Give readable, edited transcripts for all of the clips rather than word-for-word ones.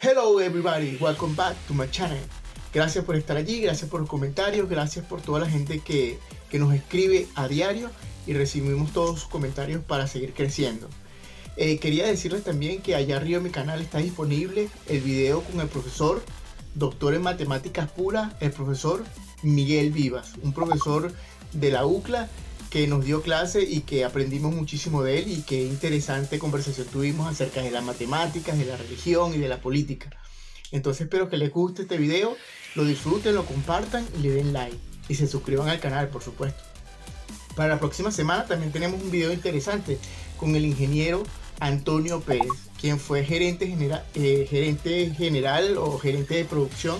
Hello everybody, welcome back to my channel. Gracias por estar allí, gracias por los comentarios, gracias por toda la gente que nos escribe a diario y recibimos todos sus comentarios para seguir creciendo. Quería decirles también que allá arriba en mi canal está disponible el video con el profesor, doctor en matemáticas puras, el profesor Miguel Vivas, un profesor de la UCLA que nos dio clase y que aprendimos muchísimo de él, y qué interesante conversación tuvimos acerca de las matemáticas, de la religión y de la política. Entonces espero que les guste este video, lo disfruten, lo compartan y le den like y se suscriban al canal, por supuesto. Para la próxima semana también tenemos un video interesante con el ingeniero Antonio Pérez, quien fue gerente general o gerente de producción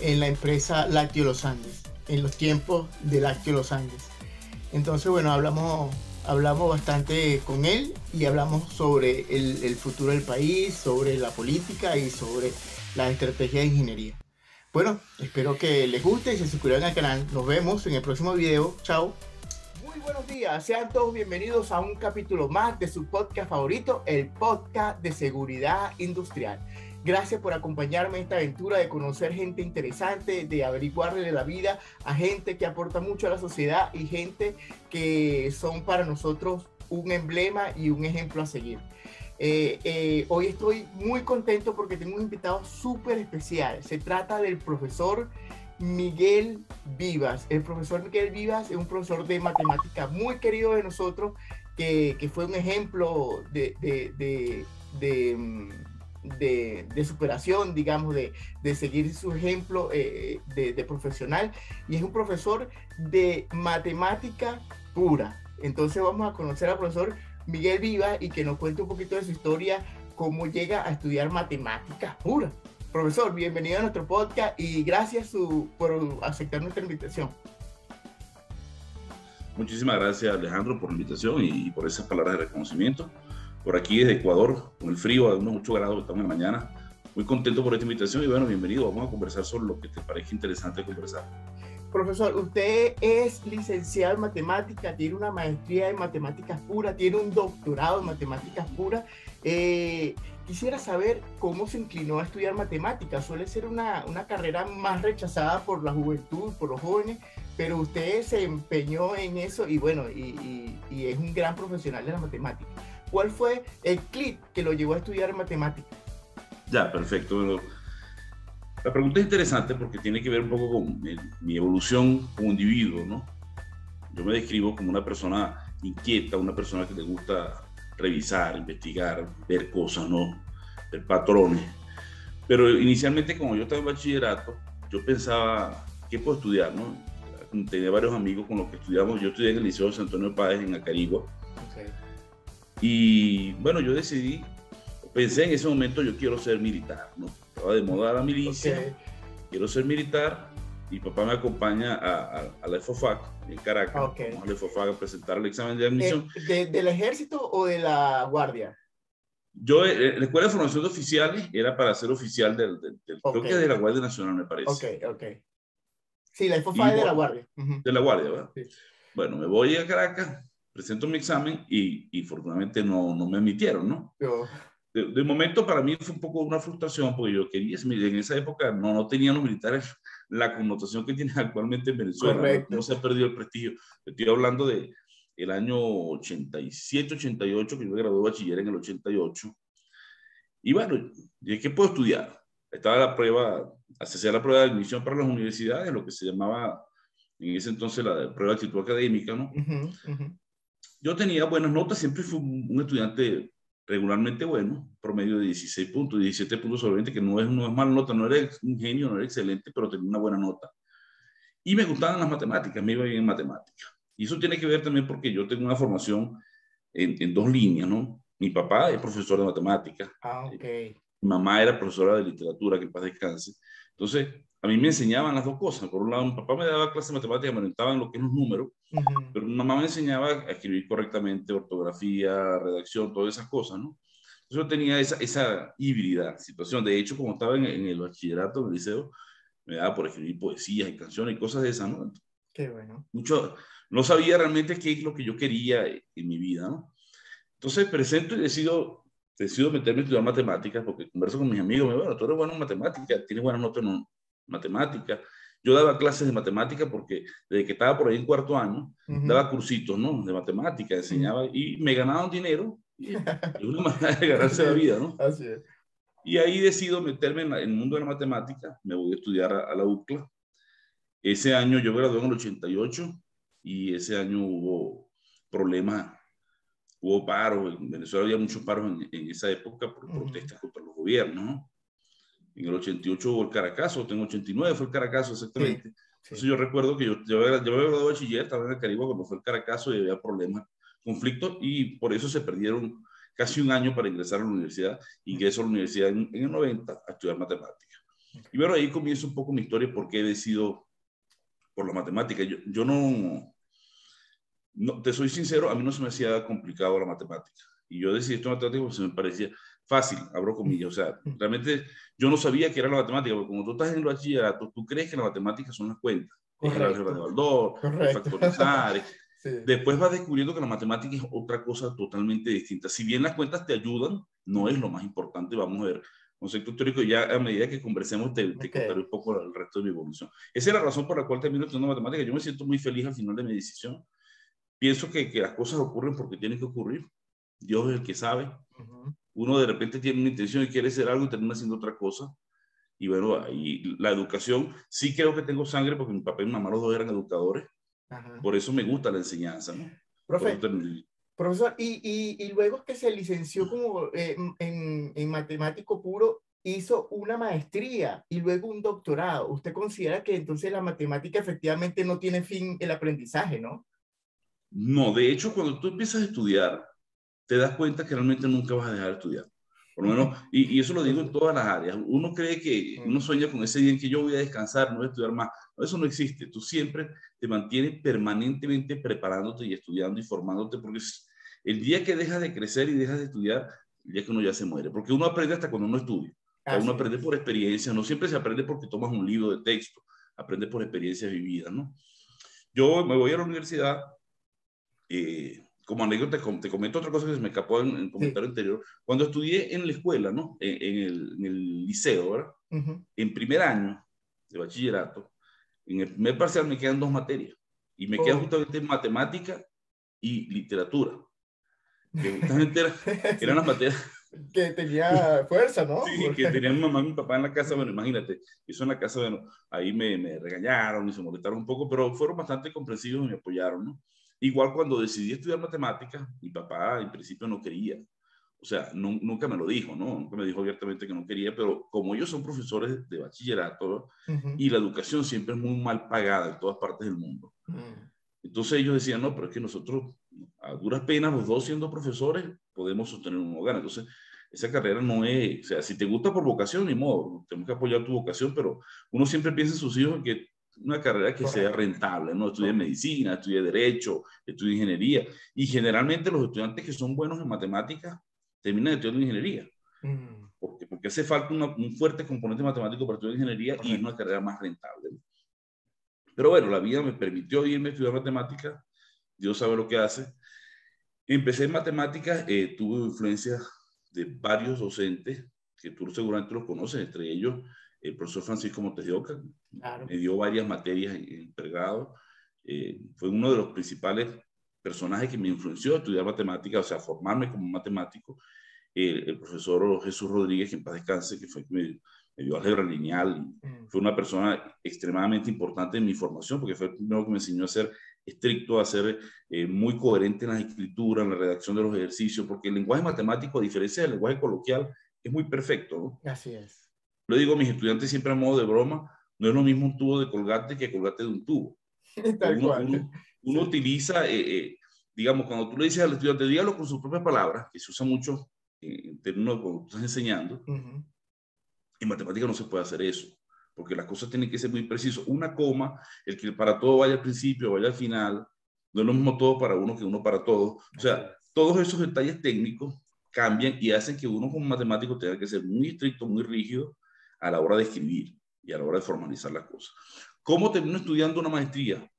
en la empresa Lácteo Los Andes, en los tiempos de Lácteo Los Andes. Entonces, bueno, hablamos bastante con él y hablamos sobre el futuro del país, sobre la política y sobre la estrategia de ingeniería. Bueno, espero que les guste y se suscriban al canal. Nos vemos en el próximo video. Chao. Muy buenos días, sean todos bienvenidos a un capítulo más de su podcast favorito, el podcast de seguridad industrial. Gracias por acompañarme en esta aventura de conocer gente interesante, de averiguarle la vida a gente que aporta mucho a la sociedad y gente que son para nosotros un emblema y un ejemplo a seguir. Hoy estoy muy contento porque tengo un invitado súper especial. Se trata del profesor Miguel Vivas. El profesor Miguel Vivas es un profesor de matemática muy querido de nosotros, que fue un ejemplo de superación, digamos, de seguir su ejemplo de profesional, y es un profesor de matemática pura. Entonces vamos a conocer al profesor Miguel Vivas y que nos cuente un poquito de su historia, cómo llega a estudiar matemáticas puras. Profesor, bienvenido a nuestro podcast y gracias por aceptar nuestra invitación. Muchísimas gracias, Alejandro, por la invitación y por esas palabras de reconocimiento. Por aquí desde Ecuador, con el frío a unos 8 grados que estamos en la mañana. Muy contento por esta invitación y bueno, bienvenido. Vamos a conversar sobre lo que te parezca interesante conversar. Profesor, usted es licenciado en matemática, tiene una maestría en matemáticas puras, tiene un doctorado en matemáticas puras. Quisiera saber cómo se inclinó a estudiar matemáticas. Suele ser una carrera más rechazada por la juventud, por los jóvenes, pero usted se empeñó en eso y bueno, y es un gran profesional de la matemática. ¿Cuál fue el clic que lo llevó a estudiar matemáticas? Ya, perfecto. Bueno, la pregunta es interesante porque tiene que ver un poco con mi evolución como individuo, ¿no? Yo me describo como una persona inquieta, una persona que le gusta revisar, investigar, ver cosas, ¿no? Ver patrones. Pero inicialmente, como yo estaba en bachillerato, yo pensaba, ¿qué puedo estudiar, no? Tenía varios amigos con los que estudiamos. Yo estudié en el Liceo San Antonio Páez en Acarigua. Okay. Y bueno, yo pensé en ese momento, yo quiero ser militar, ¿no? Estaba de moda la milicia, okay. Quiero ser militar. Mi papá me acompaña a la EFOFAC en Caracas. Okay. Vamos a la EFOFAC a presentar el examen de admisión. ¿Del ejército o de la guardia? Yo, la escuela de formación de oficiales era para ser oficial okay. Creo que de la Guardia Nacional, me parece. Ok. Sí, la EFOFAC es de la guardia. De la guardia, ¿verdad? Sí. Bueno, me voy a Caracas, presento mi examen y afortunadamente no me admitieron, ¿no? De momento para mí fue un poco una frustración porque yo quería, en esa época no tenían los militares la connotación que tienen actualmente en Venezuela. Correcto. No se ha perdido el prestigio. Estoy hablando del año 87, 88, que yo me gradué de bachiller en el 88. Y bueno, ¿qué puedo estudiar? Estaba la prueba, hacía la prueba de admisión para las universidades, lo que se llamaba en ese entonces la prueba de actitud académica, ¿no? Yo tenía buenas notas, siempre fui un estudiante regularmente bueno, promedio de 16 puntos, 17 puntos sobre 20, que no es mala nota, no era un genio, no era excelente, pero tenía una buena nota. Y me gustaban las matemáticas, me iba bien en matemáticas. Y eso tiene que ver también porque yo tengo una formación en dos líneas, ¿no? Mi papá es profesor de matemáticas. Okay. Mi mamá era profesora de literatura, que en paz descanse. Entonces, a mí me enseñaban las dos cosas. Por un lado, mi papá me daba clases de matemáticas, me orientaban lo que es los números, pero mi mamá me enseñaba a escribir correctamente, ortografía, redacción, todas esas cosas, ¿no? Entonces yo tenía esa híbrida situación. De hecho, como estaba en el bachillerato, en el liceo, me daba por escribir poesías y canciones y cosas de esas, ¿no? Qué bueno. No sabía realmente qué es lo que yo quería en mi vida, ¿no? Entonces presento y decido decido meterme a estudiar matemáticas porque converso con mis amigos, me dicen, bueno, tú eres bueno en matemáticas, tienes buenas notas en matemáticas. Yo daba clases de matemáticas porque desde que estaba por ahí en cuarto año, daba cursitos, ¿no? De matemáticas, enseñaba y me ganaban dinero. Y es una manera de ganarse la vida, ¿no? Así es. Y ahí decido meterme en el mundo de la matemática, me voy a estudiar a la UCLA. Ese año yo gradué en el 88 y ese año hubo problemas, hubo paros. En Venezuela había muchos paros en esa época por protestas contra los gobiernos, ¿no? En el 88 hubo el Caracazo, en el 89 fue el Caracazo exactamente. Sí, sí. Entonces yo recuerdo que yo había graduado de bachiller, estaba en el Caribe cuando fue el Caracazo y había problemas, conflictos, y por eso se perdieron casi un año para ingresar a la universidad. Ingreso a la universidad en el 90 a estudiar matemáticas. Y bueno, ahí comienza un poco mi historia, por qué he decidido por la matemática. Yo no, te soy sincero, a mí no se me hacía complicado la matemática. Y yo decidí esto matemática porque se me parecía fácil, abro comillas. O sea, realmente yo no sabía qué era la matemática, porque como tú estás en el bachillerato, tú crees que la matemática son las cuentas. Es el álgebra de Baldor, es factorizar. Sí. Después vas descubriendo que la matemática es otra cosa totalmente distinta. Si bien las cuentas te ayudan, no es lo más importante. Vamos a ver concepto teórico, ya a medida que conversemos te contaré un poco el resto de mi evolución. Esa es la razón por la cual termino estudiando matemáticas. Yo me siento muy feliz al final de mi decisión. Pienso que las cosas ocurren porque tienen que ocurrir. Dios es el que sabe. Uno de repente tiene una intención y quiere hacer algo y termina haciendo otra cosa. Y bueno, ahí la educación, sí creo que tengo sangre porque mi papá y mi mamá los dos eran educadores. Por eso me gusta la enseñanza, ¿no? Profe, profesor, y luego que se licenció como en matemático puro, hizo una maestría y luego un doctorado. ¿Usted considera que entonces la matemática efectivamente no tiene fin el aprendizaje, no? No, de hecho, cuando tú empiezas a estudiar, te das cuenta que realmente nunca vas a dejar de estudiar. Por lo menos, y eso lo digo en todas las áreas. Uno cree que, uno sueña con ese día en que yo voy a descansar, no voy a estudiar más. No, eso no existe. Tú siempre te mantienes permanentemente preparándote y estudiando y formándote, porque el día que dejas de crecer y dejas de estudiar, el día que uno ya se muere. Porque uno aprende hasta cuando uno estudia. O sea, uno aprende por experiencia, no siempre se aprende porque tomas un libro de texto, aprende por experiencias vividas, ¿no? Yo me voy a la universidad, como anécdota, te comento otra cosa que se me escapó en el comentario anterior. Cuando estudié en la escuela, ¿no? En el liceo, ¿verdad? En primer año de bachillerato, en el primer parcial me quedan 2 materias. Y me quedan justamente matemática y literatura. Que justamente eran las materias que tenía fuerza, ¿no? Sí, que tenían mi mamá y mi papá en la casa. Bueno, imagínate, eso en la casa, bueno, ahí me regañaron y se molestaron un poco, pero fueron bastante comprensivos y me apoyaron, ¿no? Igual cuando decidí estudiar matemáticas, mi papá en principio no quería. O sea, nunca me lo dijo, ¿no? Nunca me dijo abiertamente que no quería, pero como ellos son profesores de bachillerato, y la educación siempre es muy mal pagada en todas partes del mundo. Entonces ellos decían, no, pero es que nosotros, a duras penas, los dos siendo profesores, podemos sostener un hogar. Entonces, esa carrera no es, o sea, si te gusta por vocación, ni modo, tenemos que apoyar tu vocación, pero uno siempre piensa en sus hijos que una carrera que sea rentable, ¿no? Estudie medicina, estudie derecho, estudie ingeniería, y generalmente los estudiantes que son buenos en matemáticas terminan estudiando ingeniería, porque hace falta un fuerte componente matemático para estudiar ingeniería y es una carrera más rentable, ¿no? Pero bueno, la vida me permitió irme a estudiar matemáticas, Dios sabe lo que hace. Empecé en matemáticas, tuve influencia de varios docentes, que tú seguramente los conoces, entre ellos el profesor Francisco Montes de Oca, me dio varias materias en pregrado, fue uno de los principales personajes que me influenció a estudiar matemáticas, o sea, a formarme como matemático. El profesor Jesús Rodríguez, que en paz descanse, que fue me dio álgebra lineal, fue una persona extremadamente importante en mi formación, porque fue el primero que me enseñó a ser estricto, a ser muy coherente en la escritura, en la redacción de los ejercicios, porque el lenguaje matemático, a diferencia del lenguaje coloquial, es muy perfecto, ¿no? Así es. Lo digo a mis estudiantes siempre a modo de broma, no es lo mismo un tubo de Colgate que Colgate de un tubo. Uno utiliza, digamos, cuando tú le dices al estudiante, dígalo con sus propias palabras, que se usa mucho en términos de cuando estás enseñando, en matemática no se puede hacer eso, porque las cosas tienen que ser muy precisas. Una coma, el que para todo vaya al principio, vaya al final, no es lo mismo todo para uno que uno para todos. O sea, todos esos detalles técnicos cambian y hacen que uno como matemático tenga que ser muy estricto, muy rígido a la hora de escribir y a la hora de formalizar las cosas. ¿Cómo termino estudiando una maestría?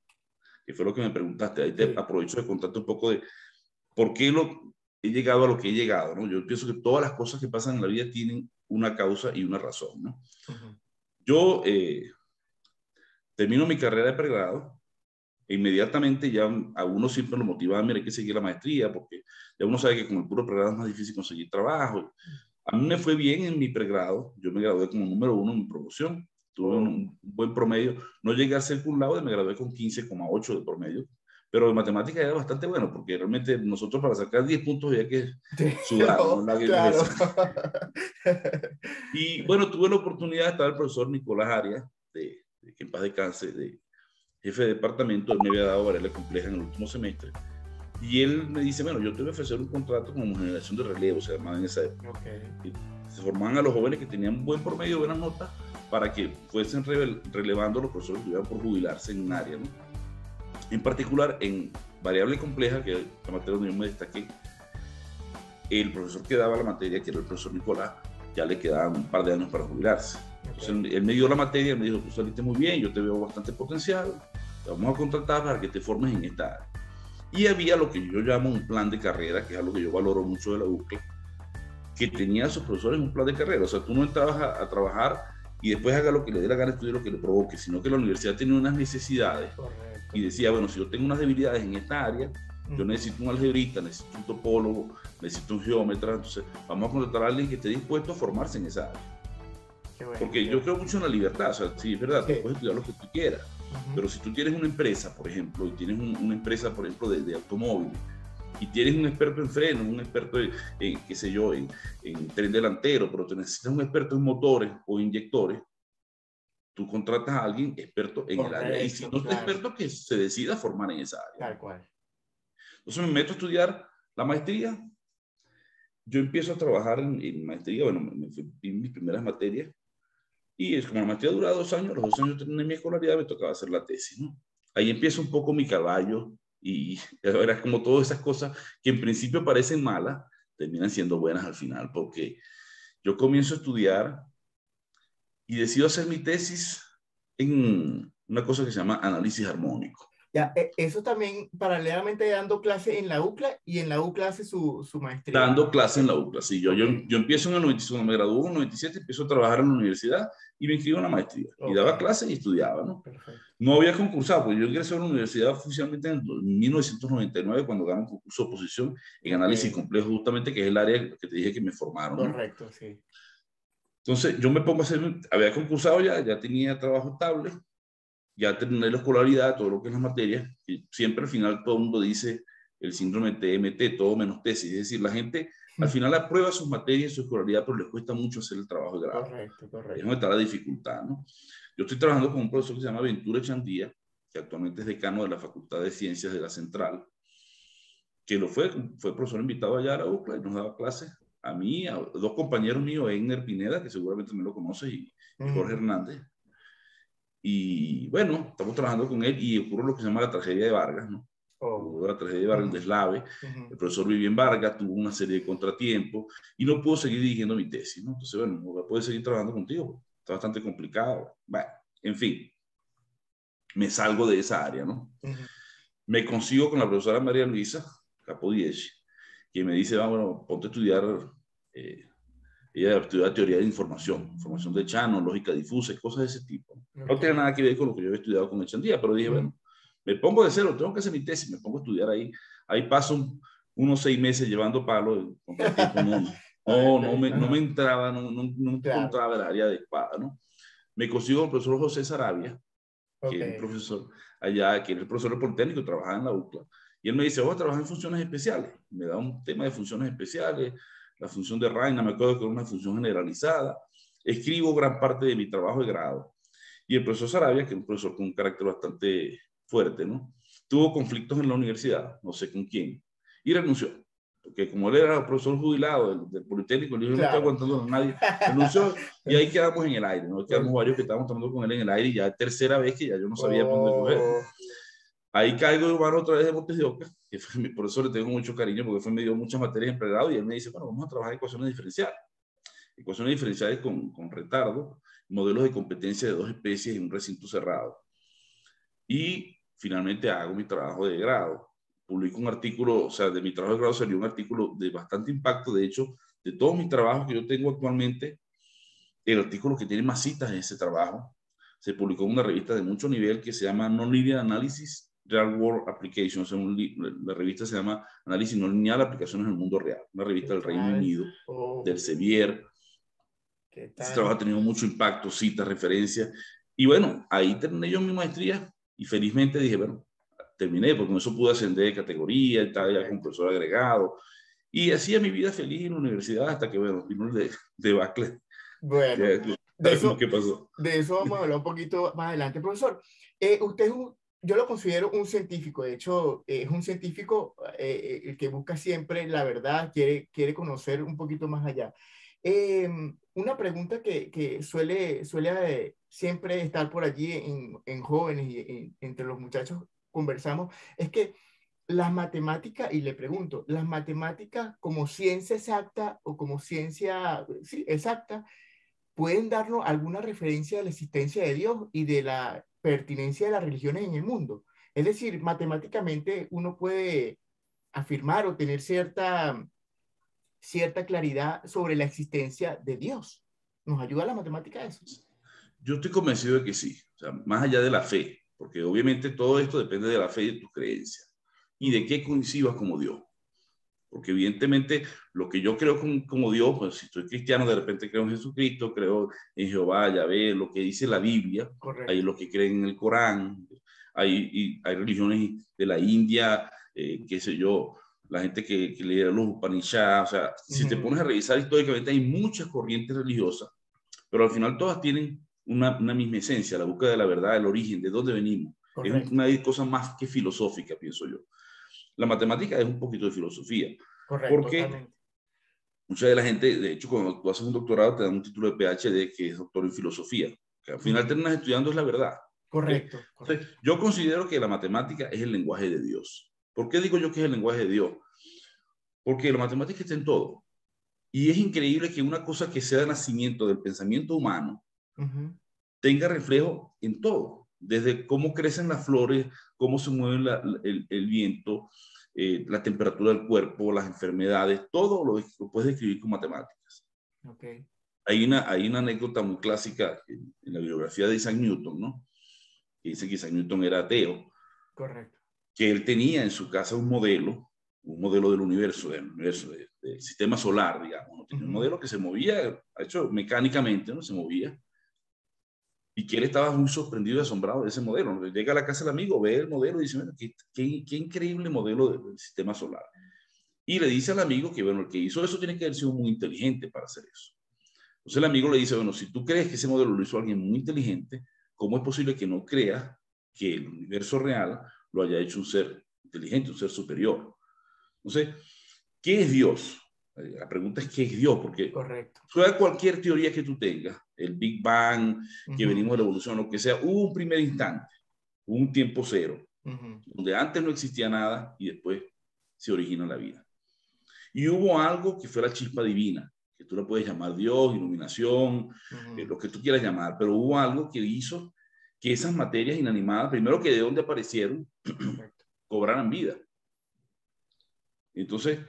Que fue lo que me preguntaste. Ahí te aprovecho de contarte un poco de por qué he llegado a lo que he llegado, ¿no? Yo pienso que todas las cosas que pasan en la vida tienen una causa y una razón, ¿no? Yo termino mi carrera de pregrado e inmediatamente ya a uno siempre lo motivaba, mira, hay que seguir la maestría porque ya uno sabe que con el puro pregrado es más difícil conseguir trabajo. A mí me fue bien en mi pregrado, yo me gradué como número 1 en mi promoción, tuve un buen promedio, no llegué a ser cum laude, me gradué con 15,8 de promedio, pero en matemáticas era bastante bueno, porque realmente nosotros para sacar 10 puntos había que sudar, ¿no? Claro. Y bueno, tuve la oportunidad de estar el profesor Nicolás Arias, que en paz descanse, de jefe de departamento. Él me había dado variable compleja en el último semestre. Y él me dice, bueno, yo te voy a ofrecer un contrato como generación de relevo, se llamaba en esa época. Okay. Se formaban a los jóvenes que tenían buen promedio, buenas notas, para que fuesen relevando a los profesores que iban por jubilarse en un área, ¿no? En particular, en variable compleja, que es la materia donde yo me destaqué, el profesor que daba la materia, que era el profesor Nicolás, ya le quedaban un par de años para jubilarse. Okay. Entonces, él me dio la materia, me dijo, tú saliste muy bien, yo te veo bastante potencial, te vamos a contratar para que te formes en esta área. Y había lo que yo llamo un plan de carrera, que es algo que yo valoro mucho de la UCLA, que tenía a sus profesores un plan de carrera. O sea, tú no entrabas a trabajar y después haga lo que le dé la gana, estudie lo que le provoque, sino que la universidad tenía unas necesidades. Correcto. Y decía, bueno, si yo tengo unas debilidades en esta área, yo necesito un algebrista, necesito un topólogo, necesito un geómetra, entonces vamos a contratar a alguien que esté dispuesto a formarse en esa área. Bueno, porque yo creo mucho en la libertad, o sea, sí, es verdad, sí. Tú puedes estudiar lo que tú quieras, pero si tú tienes una empresa, por ejemplo, y tienes una empresa, por ejemplo, de automóviles, y tienes un experto en frenos, un experto en qué sé yo, en tren delantero, pero te necesitas un experto en motores o inyectores, tú contratas a alguien experto en el área, y si no es experto, que se decida a formar en esa área. Tal cual. Entonces me meto a estudiar la maestría, yo empiezo a trabajar en maestría, bueno, me fui en mis primeras materias, y es como la maestría dura 2 años, los 2 años terminé mi escolaridad, me tocaba hacer la tesis, ¿no? Ahí empieza un poco mi caballo, y era como todas esas cosas que en principio parecen malas, terminan siendo buenas al final, porque yo comienzo a estudiar y decido hacer mi tesis en una cosa que se llama análisis armónico. Ya, eso también paralelamente dando clase en la UCLA, y en la UCLA hace su maestría. Dando clase en la UCLA, sí. Yo empiezo en el 97, cuando me gradué en el 97, empiezo a trabajar en la universidad y me inscribo en la maestría. Y daba clases y estudiaba, ¿no? Perfecto. No había concursado, porque yo ingresé a la universidad oficialmente en 1999, cuando gané un concurso de oposición en análisis complejo, justamente, que es el área que te dije que me formaron, ¿no? Correcto, sí. Entonces, yo me pongo a hacer, había concursado ya tenía trabajo estable, ya terminé la escolaridad, todo lo que es las materias, y siempre al final todo el mundo dice el síndrome TMT, todo menos tesis, es decir, la gente al final aprueba sus materias y su escolaridad, pero les cuesta mucho hacer el trabajo de grado. Correcto. Ahí es donde está la dificultad, ¿no? Yo estoy trabajando con un profesor que se llama Ventura Echandía, que actualmente es decano de la Facultad de Ciencias de la Central, que fue profesor invitado allá a la UCLA y nos daba clases a mí, a 2 compañeros míos, Egner Pineda, que seguramente me lo conoces, y Jorge Hernández. Y bueno, estamos trabajando con él y ocurre lo que se llama la tragedia de Vargas, ¿no? La tragedia de Vargas, el deslave. El profesor vivía en Vargas, tuvo una serie de contratiempos y no pudo seguir dirigiendo mi tesis, ¿no? Entonces, bueno, no voy a poder seguir trabajando contigo, está bastante complicado. Bueno, en fin, me salgo de esa área, ¿no? Me consigo con la profesora María Luisa Capodieci, que me dice, bueno, ponte a estudiar, ella estudia teoría de información de Chano, lógica difusa y cosas de ese tipo. No tiene nada que ver con lo que yo había estudiado con Echandía, pero dije, bueno, me pongo de cero, tengo que hacer mi tesis, me pongo a estudiar ahí. Ahí paso unos 6 meses llevando palos, con el tiempo no me entraba, no encontraba el área adecuada, ¿no? Me consigo con el profesor José Sarabia, que es un profesor allá, que era el profesor del Politécnico, trabajaba en la UCLA, y él me dice, voy a trabajar en funciones especiales. Me da un tema de funciones especiales, la función de Reina, me acuerdo que era una función generalizada. Escribo gran parte de mi trabajo de grado. Y el profesor Sarabia, que es un profesor con un carácter bastante fuerte, ¿no? Tuvo conflictos en la universidad, no sé con quién, y renunció. Porque como él era profesor jubilado del Politécnico, yo no estoy aguantando a nadie, renunció, y ahí quedamos en el aire, ¿no? Quedamos varios que estábamos trabajando con él en el aire, y ya es tercera vez que ya yo no sabía por dónde coger. Ahí caigo hermano otra vez de Montes de Oca, que fue mi profesor, le tengo mucho cariño porque me dio muchas materias en pregrado, y él me dice, bueno, vamos a trabajar ecuaciones diferenciales con retardo, modelos de competencia de 2 especies en un recinto cerrado. Y finalmente hago mi trabajo de grado. publico un artículo, o sea, de mi trabajo de grado salió un artículo de bastante impacto. De hecho, de todos mis trabajos que yo tengo actualmente, el artículo que tiene más citas en ese trabajo se publicó en una revista de mucho nivel que se llama Non-Linear Analysis Real World Applications. La revista se llama Análisis No Lineal, Aplicaciones en el Mundo Real, una revista ¿Qué del Reino tal? Unido, Oh, del Sevier. ¿qué Ese tal? trabajo ha tenido mucho impacto, citas, referencias. Y bueno, ahí terminé yo mi maestría y felizmente dije, bueno, terminé, porque con eso pude ascender de categoría, estaba ya como Perfecto. profesor agregado. Y hacía mi vida feliz en la universidad hasta que, bueno, vino el debacle. Bueno, Ya de sabemos eso, qué pasó. de eso vamos a hablar un poquito más adelante. Profesor, usted es yo lo considero un científico. De hecho, es un científico el que busca siempre la verdad, quiere conocer un poquito más allá. Una pregunta que suele siempre estar por allí en jóvenes y entre los muchachos conversamos es que las matemáticas, y le pregunto, ¿las matemáticas como ciencia exacta o como ciencia, sí, exacta, pueden darnos alguna referencia de la existencia de Dios y de la pertinencia de las religiones en el mundo? Es decir, matemáticamente uno puede afirmar o tener cierta claridad sobre la existencia de Dios. ¿Nos ayuda la matemática a eso? Yo estoy convencido de que sí, o sea, más allá de la fe, porque obviamente todo esto depende de la fe y de tus creencias y de qué coincidas como Dios. Porque evidentemente lo que yo creo como Dios, pues si estoy cristiano, de repente creo en Jesucristo, creo en Jehová, Yahvé, lo que dice la Biblia, hay Correcto. los que creen en el Corán, hay religiones de la India, qué sé yo, la gente que lee los Upanishads, o sea, si te Ujú. pones a revisar históricamente hay muchas corrientes religiosas, pero al final todas tienen una misma esencia, la búsqueda de la verdad, el origen, de dónde venimos. Es Correcto. una cosa más que filosófica, pienso yo. La matemática es un poquito de filosofía, Correcto, porque totalmente. mucha de la gente, de hecho, cuando tú haces un doctorado, te dan un título de PhD que es doctor en filosofía, que al final Ujú. terminas estudiando es la verdad. ¿Okay? Correcto, Entonces, correcto. yo considero que la matemática es el lenguaje de Dios. ¿Por qué digo yo que es el lenguaje de Dios? Porque la matemática está en todo. Y es increíble que una cosa que sea de nacimiento del pensamiento humano Ujú. tenga reflejo en todo, desde cómo crecen las flores, cómo se mueve el viento, la temperatura del cuerpo, las enfermedades, todo lo puedes describir con matemáticas. Ok, Hay una anécdota muy clásica en la biografía de Isaac Newton, ¿no? Que dice que Isaac Newton era ateo, correcto. que él tenía en su casa un modelo del universo, del sistema solar, digamos, ¿no? Tenía un Ujú. modelo que se movía, hecho mecánicamente, ¿no? Se movía, y que él estaba muy sorprendido y asombrado de ese modelo. Llega a la casa del amigo, ve el modelo y dice, bueno, qué increíble modelo del sistema solar. Y le dice al amigo que, bueno, el que hizo eso tiene que haber sido muy inteligente para hacer eso. Entonces el amigo le dice, bueno, si tú crees que ese modelo lo hizo alguien muy inteligente, ¿cómo es posible que no creas que el universo real lo haya hecho un ser inteligente, un ser superior? Entonces, ¿qué es Dios? La pregunta es ¿qué es Dios? Porque Correcto. sea cualquier teoría que tú tengas, el Big Bang, que Ujú. venimos de la evolución, lo que sea, hubo un primer instante, hubo un tiempo cero, Ujú. donde antes no existía nada y después se origina la vida. Y hubo algo que fue la chispa divina, que tú la puedes llamar Dios, iluminación, Ujú. lo que tú quieras llamar, pero hubo algo que hizo que esas materias inanimadas, primero que de dónde aparecieron, Correcto. cobraran vida. Entonces,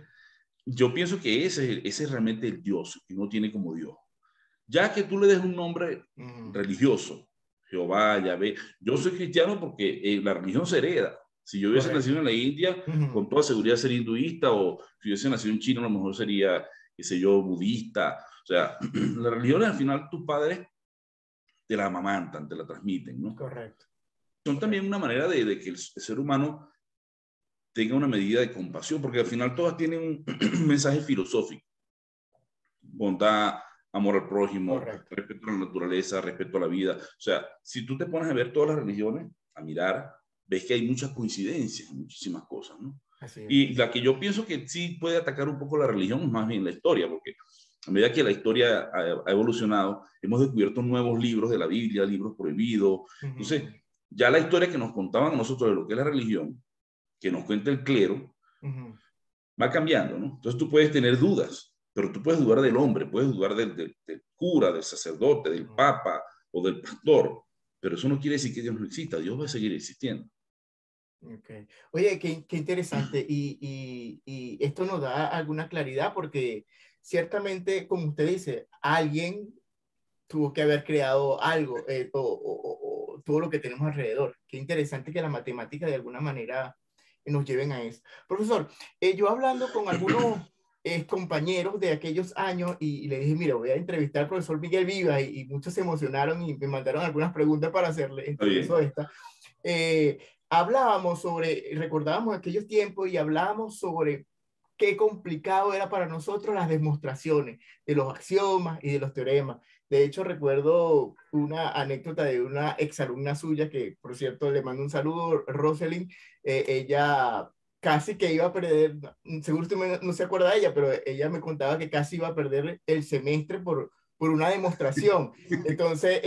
yo pienso que ese es realmente el Dios que uno tiene como Dios. Ya que tú le des un nombre Ujú. religioso, Jehová, Yahvé. Yo soy cristiano porque la religión se hereda. Si yo hubiese nacido Correcto. en la India, Ujú. con toda seguridad sería hinduista, o si hubiese nacido en China, a lo mejor sería, qué sé yo, budista. O sea, las religiones al final tus padres te la amamantan, te la transmiten, ¿no? Correcto. Son también Correcto. una manera de que el ser humano tenga una medida de compasión, porque al final todas tienen un mensaje filosófico: bondad, amor al prójimo, Correcto. respeto a la naturaleza, respeto a la vida. O sea, si tú te pones a ver todas las religiones, a mirar, ves que hay muchas coincidencias en muchísimas cosas, ¿no? Así es. Y la que yo pienso que sí puede atacar un poco la religión es más bien la historia, porque a medida que la historia ha evolucionado, hemos descubierto nuevos libros de la Biblia, libros prohibidos. Entonces, Ujú. ya la historia que nos contaban a nosotros de lo que es la religión, que nos cuenta el clero, Ujú. va cambiando, ¿no? Entonces tú puedes tener dudas, pero tú puedes dudar del hombre, puedes dudar del cura, del sacerdote, del Ujú. papa o del pastor, pero eso no quiere decir que Dios no exista. Dios va a seguir existiendo. Okay. Oye, qué interesante. Y esto nos da alguna claridad porque ciertamente, como usted dice, alguien tuvo que haber creado algo o todo lo que tenemos alrededor. Qué interesante que la matemática de alguna manera nos lleven a eso. Profesor, yo hablando con algunos compañeros de aquellos años y le dije, mira, voy a entrevistar al profesor Miguel Vivas y muchos se emocionaron y me mandaron algunas preguntas para hacerle, Está entre eso bien. esta. Hablábamos sobre, recordábamos aquellos tiempos y hablábamos sobre qué complicado era para nosotros las demostraciones de los axiomas y de los teoremas. De hecho, recuerdo una anécdota de una exalumna suya, que por cierto le mando un saludo, Rosalind. Ella casi que iba a perder, seguro usted no se acuerda de ella, pero ella me contaba que casi iba a perder el semestre por una demostración. Entonces,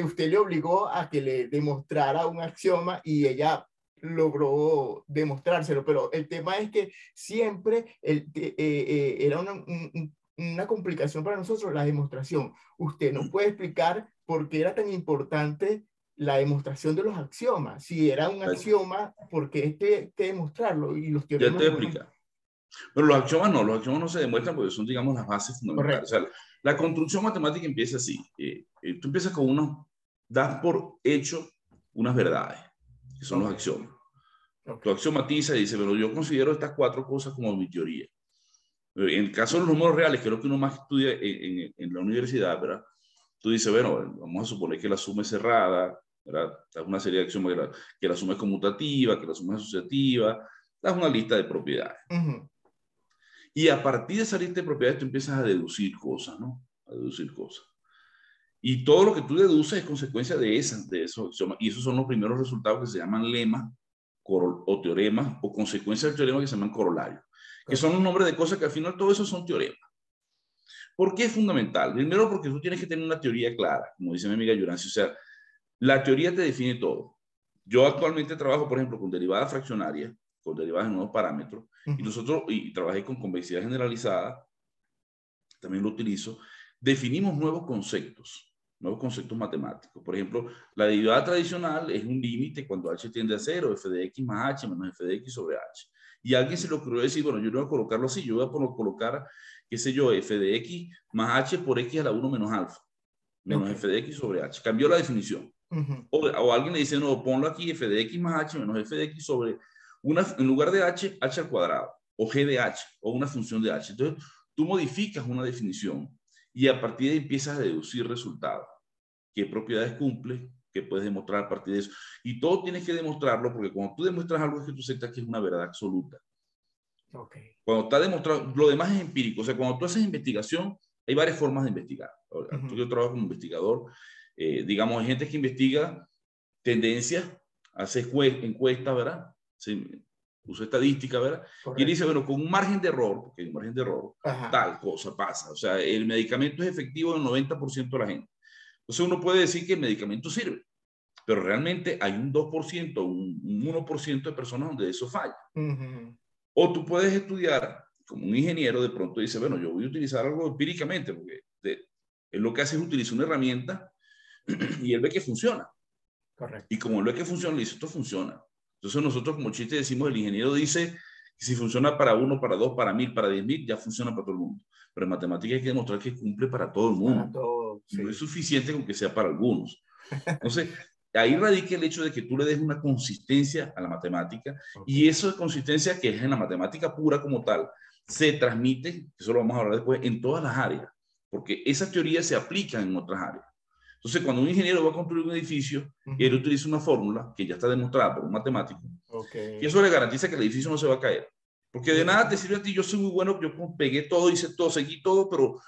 usted le obligó a que le demostrara un axioma y ella logró demostrárselo, pero el tema es que siempre era una complicación para nosotros la demostración. Usted nos puede explicar por qué era tan importante la demostración de los axiomas. Si era un axioma, ¿por qué que demostrarlo? Y los Ya te teoremas voy a igual. explicar. Pero los axiomas no se demuestran porque son, digamos, las bases fundamentales. O Correcto. sea, la construcción matemática empieza así. Tú empiezas con das por hecho unas verdades, que son los Ok, axiomas. ok. Tú axiomatiza y dices, pero yo considero estas cuatro cosas como mi teoría. En el caso de los números reales, que es lo que uno más estudia en la universidad, ¿verdad? Tú dices, bueno, vamos a suponer que la suma es cerrada, ¿verdad? Das una serie de axiomas que la suma es conmutativa, que la suma es asociativa, das una lista de propiedades. Ujú. Y a partir de esa lista de propiedades tú empiezas a deducir cosas, ¿no? A deducir cosas. Y todo lo que tú deduces es consecuencia de esos axiomas. Y esos son los primeros resultados que se llaman lemas o teoremas o consecuencias del teorema que se llaman corolarios, que son un Correcto. nombre de cosas que al final todo eso son teoremas. ¿Por qué es fundamental? Primero porque tú tienes que tener una teoría clara, como dice mi amiga Yuranci. O sea, la teoría te define todo. Yo actualmente trabajo, por ejemplo, con derivadas fraccionarias, con derivadas de nuevos parámetros, Ujú. y trabajé con convexidad generalizada, también lo utilizo. Definimos nuevos conceptos matemáticos. Por ejemplo, la derivada tradicional es un límite cuando h tiende a cero, f de x más h menos f de x sobre h. Y a alguien se le ocurrió decir, bueno, yo no voy a colocarlo así, yo voy a colocar, qué sé yo, f de x más h por x a la 1 menos alfa, menos Ok. f de x sobre h. Cambió la definición. Ujú. O alguien le dice, no, ponlo aquí, f de x más h menos f de x sobre en lugar de h, h al cuadrado, o g de h, o una función de h. Entonces, tú modificas una definición y a partir de ahí empiezas a deducir resultados. ¿Qué propiedades cumple? ¿Qué puedes demostrar a partir de eso? Y todo tienes que demostrarlo porque cuando tú demuestras algo es que tú aceptas que es una verdad absoluta. Ok. Cuando está demostrado, lo demás es empírico. O sea, cuando tú haces investigación, hay varias formas de investigar. Tú, Ujú. yo trabajo como investigador. Digamos, hay gente que investiga tendencias, hace encuestas, ¿verdad? Sí, usa estadística, ¿verdad? Y él dice, Correcto. bueno, con un margen de error, porque hay un margen de error, Ajá. tal cosa pasa. O sea, el medicamento es efectivo en el 90% de la gente. Entonces uno puede decir que el medicamento sirve, pero realmente hay un 2%, un 1% de personas donde eso falla. Ujú. O tú puedes estudiar, como un ingeniero de pronto dice, bueno, yo voy a utilizar algo empíricamente, porque él lo que hace es utilizar una herramienta y él ve que funciona. Y Correcto. como él ve que funciona, le dice, esto funciona. Entonces nosotros como chiste decimos, el ingeniero dice que si funciona para uno, para dos, para mil, para 10.000, ya funciona para todo el mundo. Pero en matemática hay que demostrar que cumple para todo el Para mundo. todo, No es sí. suficiente con que sea para algunos. Entonces, ahí radica el hecho de que tú le des una consistencia a la matemática Ok. y eso de consistencia que es en la matemática pura como tal, se transmite, eso lo vamos a hablar después, en todas las áreas, porque esas teorías se aplican en otras áreas. Entonces, cuando un ingeniero va a construir un edificio, él Ujú. utiliza una fórmula que ya está demostrada por un matemático, Ok. y eso le garantiza que el edificio no se va a caer. Porque de nada te sirve a ti, yo soy muy bueno, yo pegué todo, hice todo, seguí todo, pero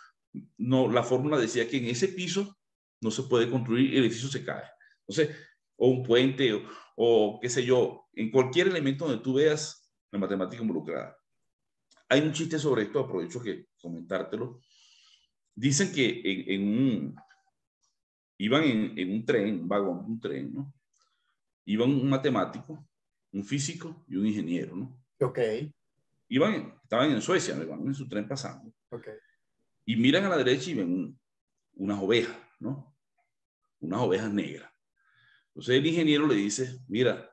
no, la fórmula decía que en ese piso no se puede construir y el edificio se cae. Entonces, o un puente, o qué sé yo, en cualquier elemento donde tú veas la matemática involucrada. Hay un chiste sobre esto, aprovecho que comentártelo. Dicen que iban en un tren, un vagón, un tren, ¿no? Iban un matemático, un físico y un ingeniero, ¿no? Ok. Estaban en Suecia, ¿no? Iban en su tren pasando. Ok. Y miran a la derecha y ven unas ovejas, ¿no? Unas ovejas negras. Entonces el ingeniero le dice, mira,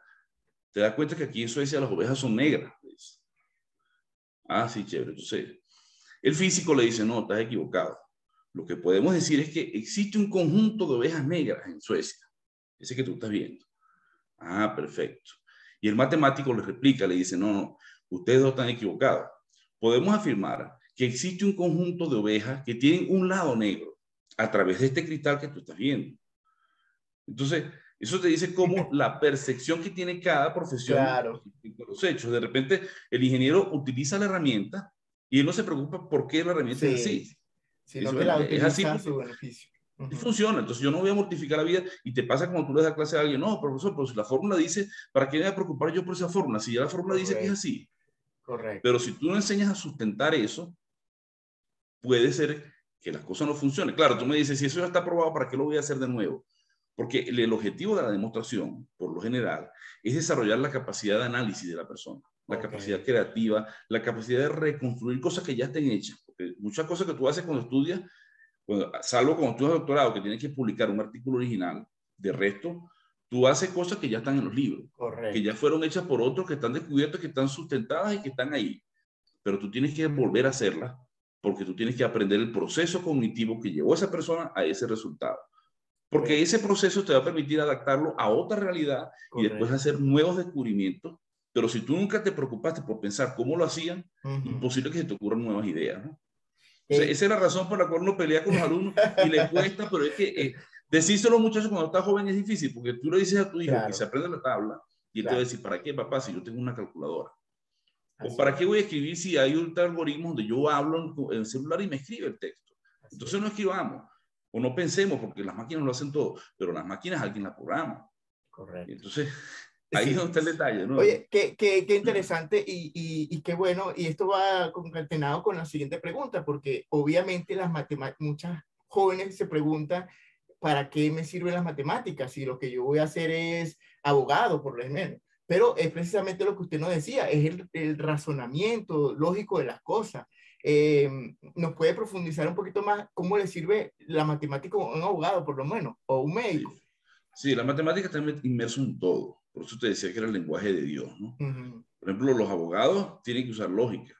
te das cuenta que aquí en Suecia las ovejas son negras. Pues. Ah, sí, chévere. Entonces, el físico le dice, no, estás equivocado. Lo que podemos decir es que existe un conjunto de ovejas negras en Suecia. Ese que tú estás viendo. Ah, perfecto. Y el matemático le replica, le dice, no, no, ustedes dos están equivocados. Podemos afirmar que existe un conjunto de ovejas que tienen un lado negro a través de este cristal que tú estás viendo. Entonces, eso te dice cómo la percepción que tiene cada profesión Claro. de los hechos. De repente, el ingeniero utiliza la herramienta y él no se preocupa por qué la herramienta es Sí, así. sino Dice, que bueno, la es así utiliza a porque su beneficio. y funciona. Entonces, yo no voy a mortificar la vida. Y te pasa cuando tú le das clase a alguien, no, profesor, pero si la fórmula dice, ¿para qué me voy a preocupar yo por esa fórmula? Si ya la fórmula dice que es Correcto, así. correcto. Pero si tú no enseñas a sustentar eso, puede ser que las cosas no funcionen. Claro, tú me dices, si eso ya está probado, ¿para qué lo voy a hacer de nuevo? Porque el objetivo de la demostración, por lo general, es desarrollar la capacidad de análisis de la persona, la Ok, capacidad creativa, la capacidad de reconstruir cosas que ya estén hechas. Porque muchas cosas que tú haces cuando estudias, salvo cuando tú estudias doctorado, que tienes que publicar un artículo original, de resto, tú haces cosas que ya están en los libros, que ya correcto. fueron hechas por otros, que están descubiertas, que están sustentadas y que están ahí. Pero tú tienes que volver a hacerlas porque tú tienes que aprender el proceso cognitivo que llevó a esa persona a ese resultado. Porque Pues, ese proceso te va a permitir adaptarlo a otra realidad y después correcto. hacer nuevos descubrimientos. Pero si tú nunca te preocupaste por pensar cómo lo hacían, Ujú. imposible que se te ocurran nuevas ideas, ¿no? O sea, Eh, esa es la razón por la cual uno pelea con los alumnos y le cuesta, pero es que decírselo a los muchachos cuando está joven es difícil, porque tú le dices a tu hijo que se claro, aprenda la tabla y él te va a claro, decir, ¿para qué, papá, si yo tengo una calculadora? ¿O así para es, qué voy a escribir si hay un algoritmo donde yo hablo en el celular y me escribe el texto? así es, Entonces no escribamos o no pensemos porque las máquinas lo hacen todo, pero las máquinas alguien las programa. Y correcto. entonces ahí es donde Sí. está el detalle, ¿no? Oye, qué interesante y qué bueno, y esto va concatenado con la siguiente pregunta, porque obviamente las matemáticas, muchas jóvenes se preguntan, ¿para qué me sirven las matemáticas si lo que yo voy a hacer es abogado, por lo menos? Pero es precisamente lo que usted nos decía, es el razonamiento lógico de las cosas. ¿Nos puede profundizar un poquito más cómo le sirve la matemática a un abogado, por lo menos, o un médico? Sí, sí, la matemática está inmerso en todo. Por eso te decía que era el lenguaje de Dios, ¿no? Ujú. Por ejemplo, los abogados tienen que usar lógica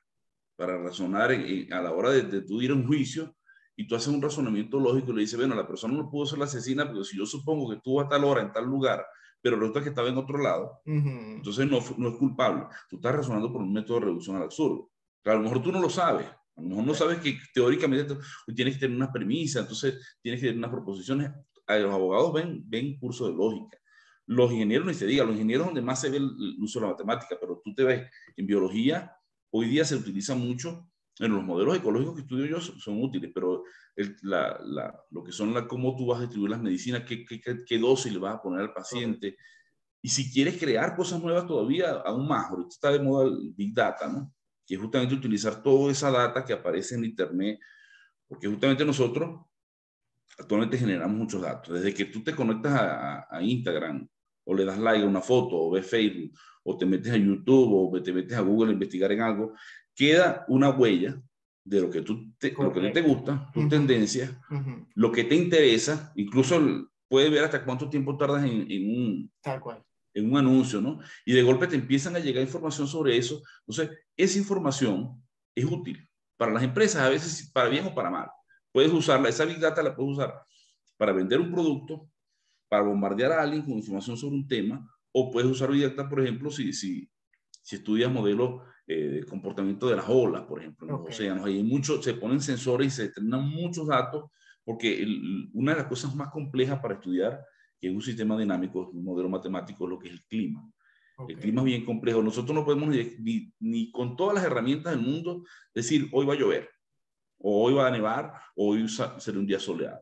para razonar a la hora de tú ir a un juicio y tú haces un razonamiento lógico y le dices, bueno, la persona no pudo ser la asesina porque si yo supongo que estuvo a tal hora en tal lugar, pero resulta que estaba en otro lado, Ujú. entonces no es culpable. Tú estás razonando por un método de reducción al absurdo. Claro, a lo mejor tú no lo sabes. A lo mejor no sabes que teóricamente tienes que tener unas premisas, entonces tienes que tener unas proposiciones. Los abogados ven cursos de lógica. Los ingenieros, ni se diga, los ingenieros donde más se ve el uso de la matemática, pero tú te ves en biología, hoy día se utiliza mucho, en los modelos ecológicos que estudio yo son útiles, pero lo que son cómo tú vas a distribuir las medicinas, qué dosis le vas a poner al Correcto. paciente, y si quieres crear cosas nuevas todavía, aún más, ahorita está de moda el Big Data, ¿no? Que es justamente utilizar toda esa data que aparece en Internet, porque justamente nosotros actualmente generamos muchos datos. Desde que tú te conectas a Instagram, o le das like a una foto, o ves Facebook, o te metes a YouTube, o te metes a Google a investigar en algo, queda una huella de lo que a ti te Correcto. gusta, tus Ujú, tendencias, ujú. lo que te interesa, incluso puedes ver hasta cuánto tiempo tardas Tal cual. en un anuncio, ¿no? Y de golpe te empiezan a llegar información sobre eso. Entonces, esa información es útil para las empresas, a veces para bien o para mal. Puedes usarla, esa Big Data la puedes usar para vender un producto, para bombardear a alguien con información sobre un tema, o puedes usar Big Data, por ejemplo, si estudias modelos de comportamiento de las olas, por ejemplo, en los Ok. océanos. Ahí se ponen sensores y se determinan muchos datos, porque una de las cosas más complejas para estudiar que es un sistema dinámico, un modelo matemático, lo que es el clima. El Ok. clima es bien complejo. Nosotros no podemos ni con todas las herramientas del mundo decir hoy va a llover, o hoy va a nevar, o hoy será un día soleado.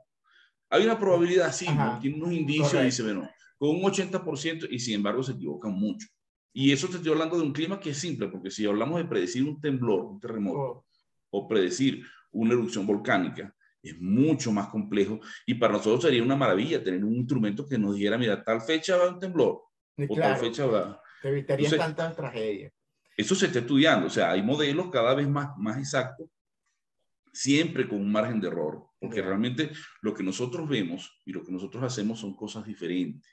Hay una probabilidad, sí, ¿no? Ajá. Tiene unos indicios, dice, Correcto. bueno, con un 80% y sin embargo se equivocan mucho. Y eso te estoy hablando de un clima que es simple, porque si hablamos de predecir un temblor, un terremoto, Oh, o predecir una erupción volcánica, es mucho más complejo y para nosotros sería una maravilla tener un instrumento que nos dijera, mira, tal fecha va un temblor y o tal claro, fecha va. te evitarías Entonces, tantas tragedias. eso se está estudiando, o sea, hay modelos cada vez más exactos, siempre con un margen de error, porque Ya. realmente lo que nosotros vemos y lo que nosotros hacemos son cosas diferentes.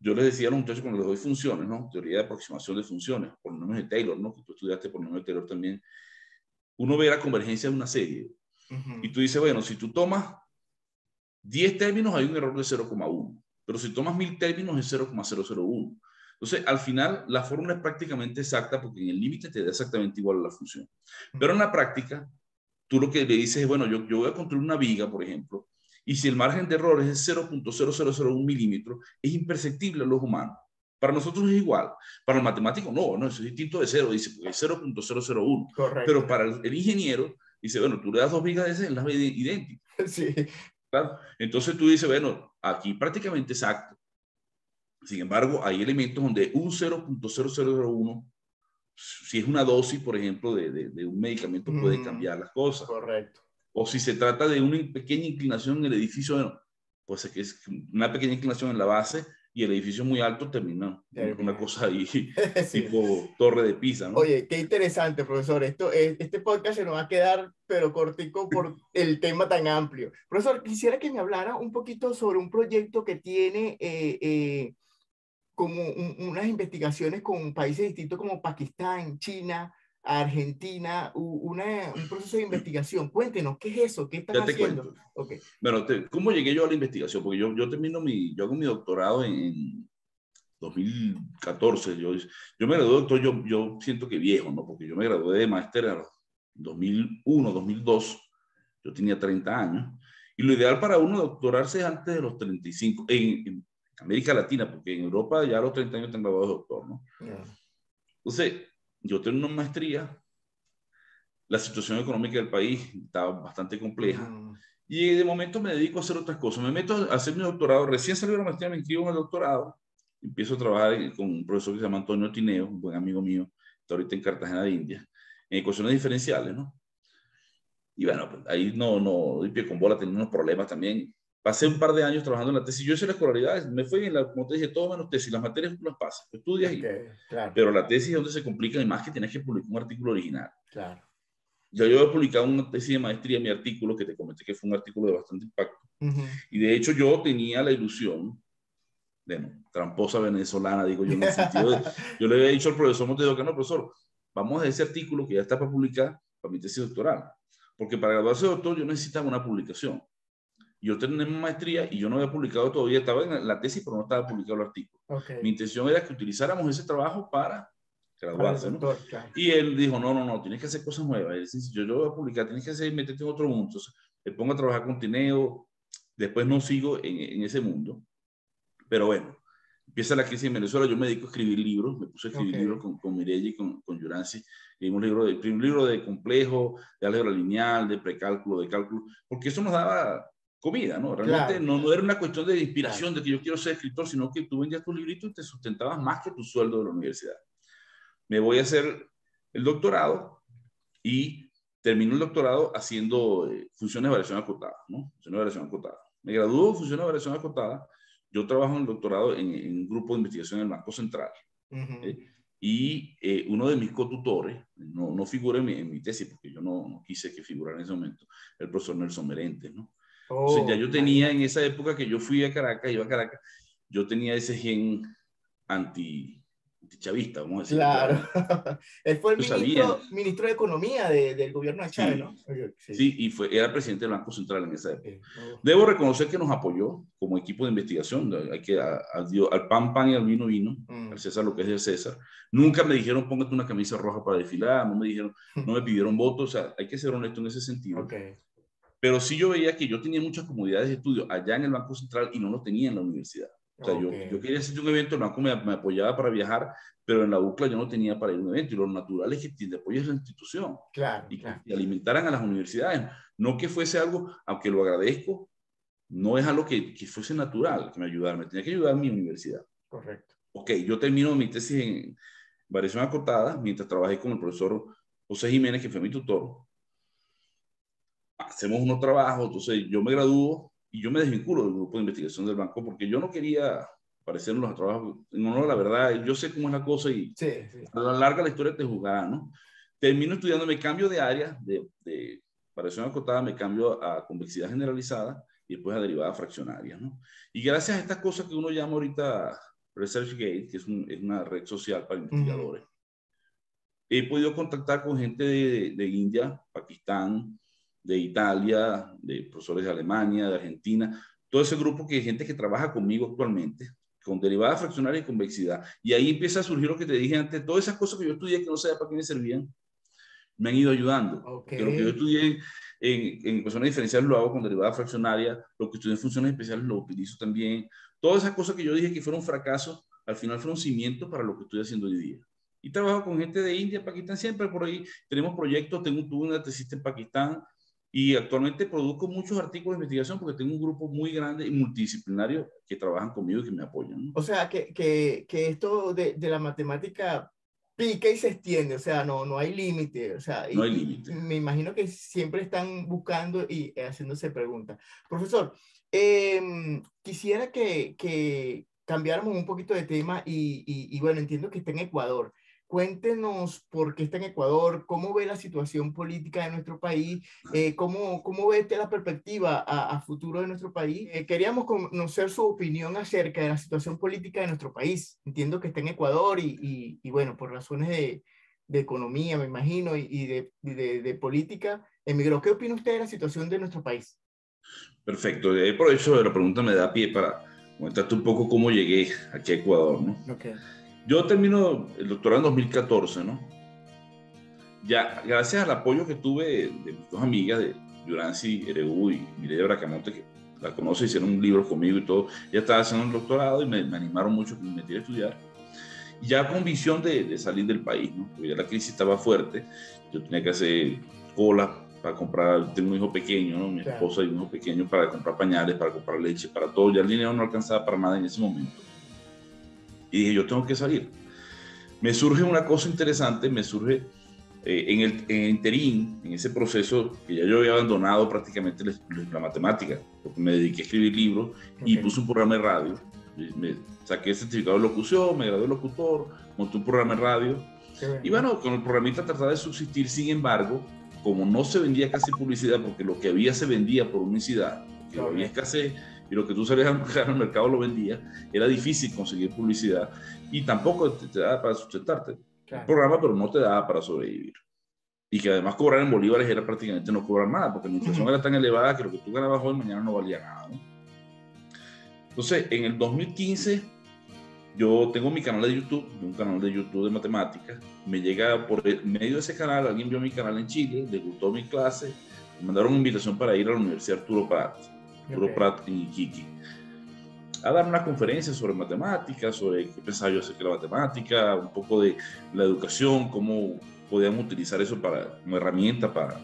yo les decía a los muchachos cuando les doy funciones, ¿no? Teoría de aproximación de funciones, por lo menos de Taylor, ¿no? Que tú estudiaste por lo menos de Taylor también. Uno ve la convergencia de una serie. Y tú dices, bueno, si tú tomas 10 términos, hay un error de 0,1. Pero si tomas 1000 términos, es 0,001. Entonces, al final, la fórmula es prácticamente exacta porque en el límite te da exactamente igual a la función. Pero en la práctica, tú lo que le dices es, bueno, yo voy a construir una viga, por ejemplo, y si el margen de error es 0,0001 milímetros, es imperceptible a los humanos. Para nosotros es igual. Para el matemático, no, eso es distinto de cero, dice, porque es 0,001. Correcto. Pero para el ingeniero, dice, bueno, tú le das 2 vigas de ese, las ves idénticas. Sí. Claro. Entonces tú dices, bueno, aquí prácticamente exacto. Sin embargo, hay elementos donde un 0,0001, si es una dosis, por ejemplo, de un medicamento, puede cambiar las cosas. Correcto. O si se trata de una pequeña inclinación en el edificio, bueno, pues es que es una pequeña inclinación en la base y el edificio muy alto termina una cosa ahí, sí. Tipo Torre de Pisa, ¿no? Oye, qué interesante, profesor. Este podcast se nos va a quedar, pero cortico por el tema tan amplio. Profesor, quisiera que me hablara un poquito sobre un proyecto que tiene como unas investigaciones con países distintos como Pakistán, China, Argentina, un proceso de investigación. Cuéntenos, ¿qué es eso? ¿Qué están Ya te haciendo? cuento. Okay. Bueno, ¿cómo llegué yo a la investigación? Porque yo hago mi doctorado en 2014. Yo me gradué, doctor, yo siento que viejo, ¿no? Porque yo me gradué de máster en 2001, 2002. Yo tenía 30 años. Y lo ideal para uno doctorarse es antes de los 35, en América Latina, porque en Europa ya a los 30 años están graduados de doctor, ¿no? Yeah. Entonces, yo tengo una maestría, la situación económica del país estaba bastante compleja, y de momento me dedico a hacer otras cosas. Me meto a hacer mi doctorado, recién salió la maestría, me inscribo en el doctorado, empiezo a trabajar con un profesor que se llama Antonio Tineo, un buen amigo mío, está ahorita en Cartagena de India, en ecuaciones diferenciales, ¿no? Y bueno, pues ahí no, di pie con bola, tenía unos problemas también. Pasé un par de años trabajando en la tesis. Yo hice la escolaridad, me fui en como te dije, todo menos tesis. Las materias tú las pasas, estudias claro. Pero la tesis es donde se complica y más que tienes que publicar un artículo original. Claro. Ya yo he publicado una tesis de maestría, mi artículo, que te comenté que fue un artículo de bastante impacto. Y de hecho yo tenía la ilusión, tramposa venezolana, digo yo, en el sentido de, yo le había dicho al profesor Montejo que no, profesor, vamos a ese artículo que ya está para publicar para mi tesis doctoral. Porque para graduarse de doctor yo necesitaba una publicación. Yo tenía una maestría y yo no había publicado todavía, estaba en la tesis, pero no estaba publicado el artículo. Mi intención era que utilizáramos ese trabajo para graduarse, doctor, ¿no? Claro. Y él dijo, no, tienes que hacer cosas nuevas. Él dice, yo voy a publicar, tienes que hacer, meterte en otro mundo. Entonces, me pongo a trabajar con Tineo, después no sigo en ese mundo. Pero bueno, empieza la crisis en Venezuela, yo me dedico a escribir libros, me puse a escribir libros con Mireya y con Yuransi, un libro de complejo, de álgebra lineal, de precálculo, de cálculo, porque eso nos daba comida, ¿no? Realmente claro. no era una cuestión de inspiración, de que yo quiero ser escritor, sino que tú vendías tus libritos y te sustentabas más que tu sueldo de la universidad. Me voy a hacer el doctorado y termino el doctorado haciendo funciones de variación acotada, ¿no? Funciones de variación acotada. Me graduó en funciones de variación acotada. Yo trabajo en el doctorado en un grupo de investigación en el Banco Central. Y uno de mis cotutores, no figura en mi tesis, porque yo no quise que figurara en ese momento, el profesor Nelson Merentes, ¿no? Entonces ya yo tenía en esa época que yo fui a Caracas, iba a Caracas, yo tenía ese gen antichavista, vamos a decir. Claro. Él fue el ministro de Economía del gobierno de Chávez, ¿no? Sí, y era presidente del Banco Central en esa época. Debo reconocer que nos apoyó como equipo de investigación. Hay que al pan y al vino, al César lo que es del César. Nunca me dijeron póngate una camisa roja para desfilar, no me pidieron votos, o sea, hay que ser honesto en ese sentido. Pero sí yo veía que yo tenía muchas comodidades de estudio allá en el Banco Central y no lo tenía en la universidad. O sea, yo quería hacer un evento, el banco me apoyaba para viajar, pero en la UCLA yo no tenía para ir a un evento. Y lo natural es que te apoyes la institución. Claro, y que alimentaran a las universidades. No que fuese algo, aunque lo agradezco, no es algo que fuese natural, que me ayudara. Me tenía que ayudar mi universidad. Correcto. Ok, yo termino mi tesis en variación acotada, mientras trabajé con el profesor José Jiménez, que fue mi tutor. Hacemos unos trabajos, entonces yo me gradúo y yo me desvinculo del grupo de investigación del banco porque yo no quería aparecer en los trabajos. No, la verdad, yo sé cómo es la cosa y a la larga la historia te juzgará, ¿no? Termino estudiando, me cambio de área, de variación acotada, me cambio a convexidad generalizada y después a derivadas fraccionarias, ¿no? Y gracias a estas cosas que uno llama ahorita ResearchGate, que es una red social para Uh investigadores. -huh. He podido contactar con gente de India, Pakistán, de Italia, de profesores de Alemania, de Argentina, todo ese grupo de gente que trabaja conmigo actualmente, con derivada fraccionaria y convexidad. Y ahí empieza a surgir lo que te dije antes, todas esas cosas que yo estudié que no sabía para qué me servían, me han ido ayudando. Okay. Que lo que yo estudié en ecuaciones diferenciales lo hago con derivada fraccionaria, lo que estudié en funciones especiales lo utilizo también. Todas esas cosas que yo dije que fueron fracasos, al final fueron cimientos para lo que estoy haciendo hoy día. Y trabajo con gente de India, Pakistán, siempre por ahí. Tenemos proyectos, tuve una tesis en Pakistán y actualmente produzco muchos artículos de investigación porque tengo un grupo muy grande y multidisciplinario que trabajan conmigo y que me apoyan, ¿no? O sea, que esto de la matemática pica y se extiende, o sea, no hay límite, o sea, No hay límite. me imagino que siempre están buscando y haciéndose preguntas. Profesor, quisiera que cambiáramos un poquito de tema y bueno, entiendo que está en Ecuador. Cuéntenos por qué está en Ecuador, cómo ve la situación política de nuestro país, cómo ve la perspectiva a futuro de nuestro país. Queríamos conocer su opinión acerca de la situación política de nuestro país. Entiendo que está en Ecuador y bueno, por razones de economía, me imagino, y de política, emigró. ¿Qué opina usted de la situación de nuestro país? Perfecto. Por eso la pregunta me da pie para comentarte un poco cómo llegué aquí a Ecuador, ¿no? Okay. Yo termino el doctorado en 2014, ¿no? Ya, gracias al apoyo que tuve de mis dos amigas, de Yurancy Eregu y Mireya Bracamonte, que la conoce, hicieron un libro conmigo y todo. Ella estaba haciendo un doctorado y me animaron mucho que me metiera a estudiar. Y ya con visión de salir del país, ¿no? Porque ya la crisis estaba fuerte. Yo tenía que hacer cola para comprar, tengo un hijo pequeño, ¿no? Mi esposa y un hijo pequeño, para comprar pañales, para comprar leche, para todo. Ya el dinero no alcanzaba para nada en ese momento. Y dije, yo tengo que salir. Me surge una cosa interesante, me surge en el interín, en ese proceso que ya yo había abandonado prácticamente la matemática, porque me dediqué a escribir libros y puse un programa de radio. Me saqué el certificado de locución, me gradué de locutor, monté un programa de radio. Y bueno, con el programita trataba de subsistir. Sin embargo, como no se vendía casi publicidad, porque lo que había se vendía por unicidad, porque había escasez, y lo que tú salías a buscar al mercado lo vendía, era difícil conseguir publicidad y tampoco te daba para sustentarte. El programa, pero no te daba para sobrevivir. Y que además cobrar en bolívares era prácticamente no cobrar nada, porque la inflación era tan elevada que lo que tú ganabas hoy mañana no valía nada, ¿no? Entonces, en el 2015, yo tengo mi canal de YouTube, un canal de YouTube de matemáticas. Me llega por medio de ese canal, alguien vio mi canal en Chile, le gustó mi clase, me mandaron una invitación para ir a la Universidad Arturo Prat, en Iquique, a dar una conferencia sobre matemáticas, sobre qué pensaba yo acerca de la matemática, un poco de la educación, cómo podíamos utilizar eso como herramienta para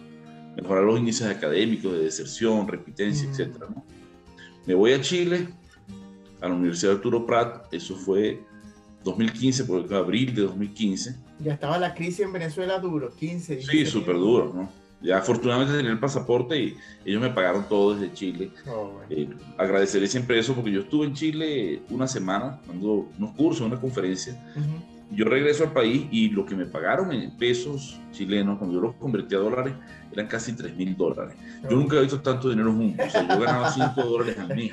mejorar los índices académicos de deserción, repitencia, etc., ¿no? Me voy a Chile, a la Universidad Arturo Prat, eso fue 2015, porque abril de 2015. Ya estaba la crisis en Venezuela duro, 15. Sí, súper duro, ¿no? Ya afortunadamente tenía el pasaporte y ellos me pagaron todo desde Chile. Agradeceré siempre eso porque yo estuve en Chile una semana dando unos cursos, una conferencia. Yo regreso al país y lo que me pagaron en pesos chilenos, cuando yo los convertí a dólares, eran casi $3.000. Yo nunca he visto tanto dinero junto. O sea, yo ganaba $5 al mes.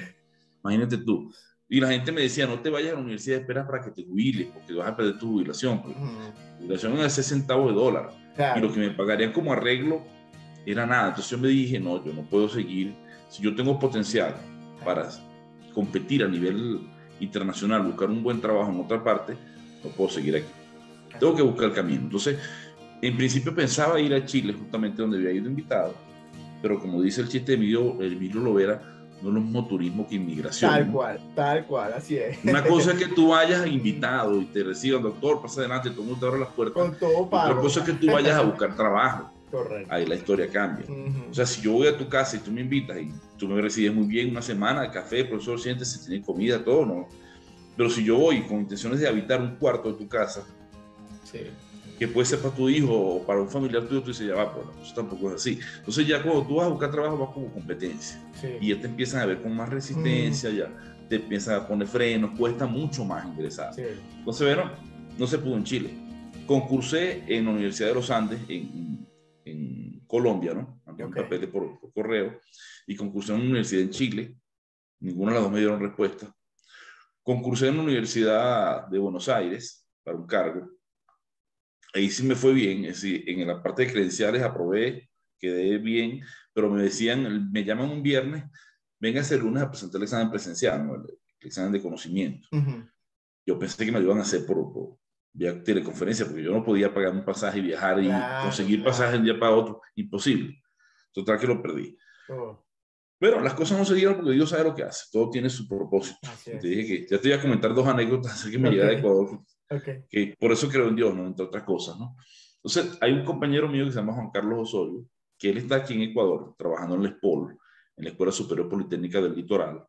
Imagínate tú. Y la gente me decía, no te vayas a la universidad, espera para que te jubiles, porque vas a perder tu jubilación. La jubilación era 6 centavos de dólar. Claro. Y lo que me pagarían como arreglo era nada. Entonces yo me dije, no, yo no puedo seguir. Si yo tengo potencial para competir a nivel internacional, buscar un buen trabajo en otra parte, no puedo seguir aquí. Tengo que buscar el camino. Entonces, en principio pensaba ir a Chile, justamente donde había ido invitado, pero como dice el chiste de Emilio Lovera, no es lo mismo turismo que inmigración. Tal cual, así es. Una cosa es que tú vayas invitado y te reciban, doctor, pasa adelante, todo el mundo te abre las puertas. Con todo pago. Otra cosa es que tú vayas a buscar trabajo. Correcto. Ahí la historia cambia. O sea, si yo voy a tu casa y tú me invitas y tú me recibes muy bien una semana de café, profesor, siéntese, tiene comida, todo, ¿no? Pero si yo voy con intenciones de habitar un cuarto de tu casa, que puede ser para tu hijo o para un familiar tuyo, tú dices, ya va, pues eso tampoco es así. Entonces ya cuando tú vas a buscar trabajo, vas como competencia. Y ya te empiezan a ver con más resistencia, ya te empiezan a poner frenos, cuesta mucho más ingresar. Entonces, bueno, no se pudo en Chile. Concursé en la Universidad de los Andes, en Colombia, ¿no? Mandé un papel por correo, y concursé en una universidad en Chile. Ninguna de las dos me dieron respuesta. concursé en la Universidad de Buenos Aires para un cargo. Ahí sí me fue bien, es decir, en la parte de credenciales aprobé, quedé bien, pero me decían, me llaman un viernes, venga ese lunes a presentar el examen presencial, ¿no? El examen de conocimiento. Yo pensé que me lo iban a hacer por vía teleconferencia, porque yo no podía pagar un pasaje y viajar y conseguir pasaje de un día para otro, imposible. Total que lo perdí. Pero las cosas no se dieron porque Dios sabe lo que hace, todo tiene su propósito. Te dije que ya te iba a comentar 2 anécdotas acerca que me llegara de Ecuador, que por eso creo en Dios, ¿no? Entre otras cosas, ¿no? Entonces, hay un compañero mío que se llama Juan Carlos Osorio, que él está aquí en Ecuador, trabajando en la ESPOL, en la Escuela Superior Politécnica del Litoral,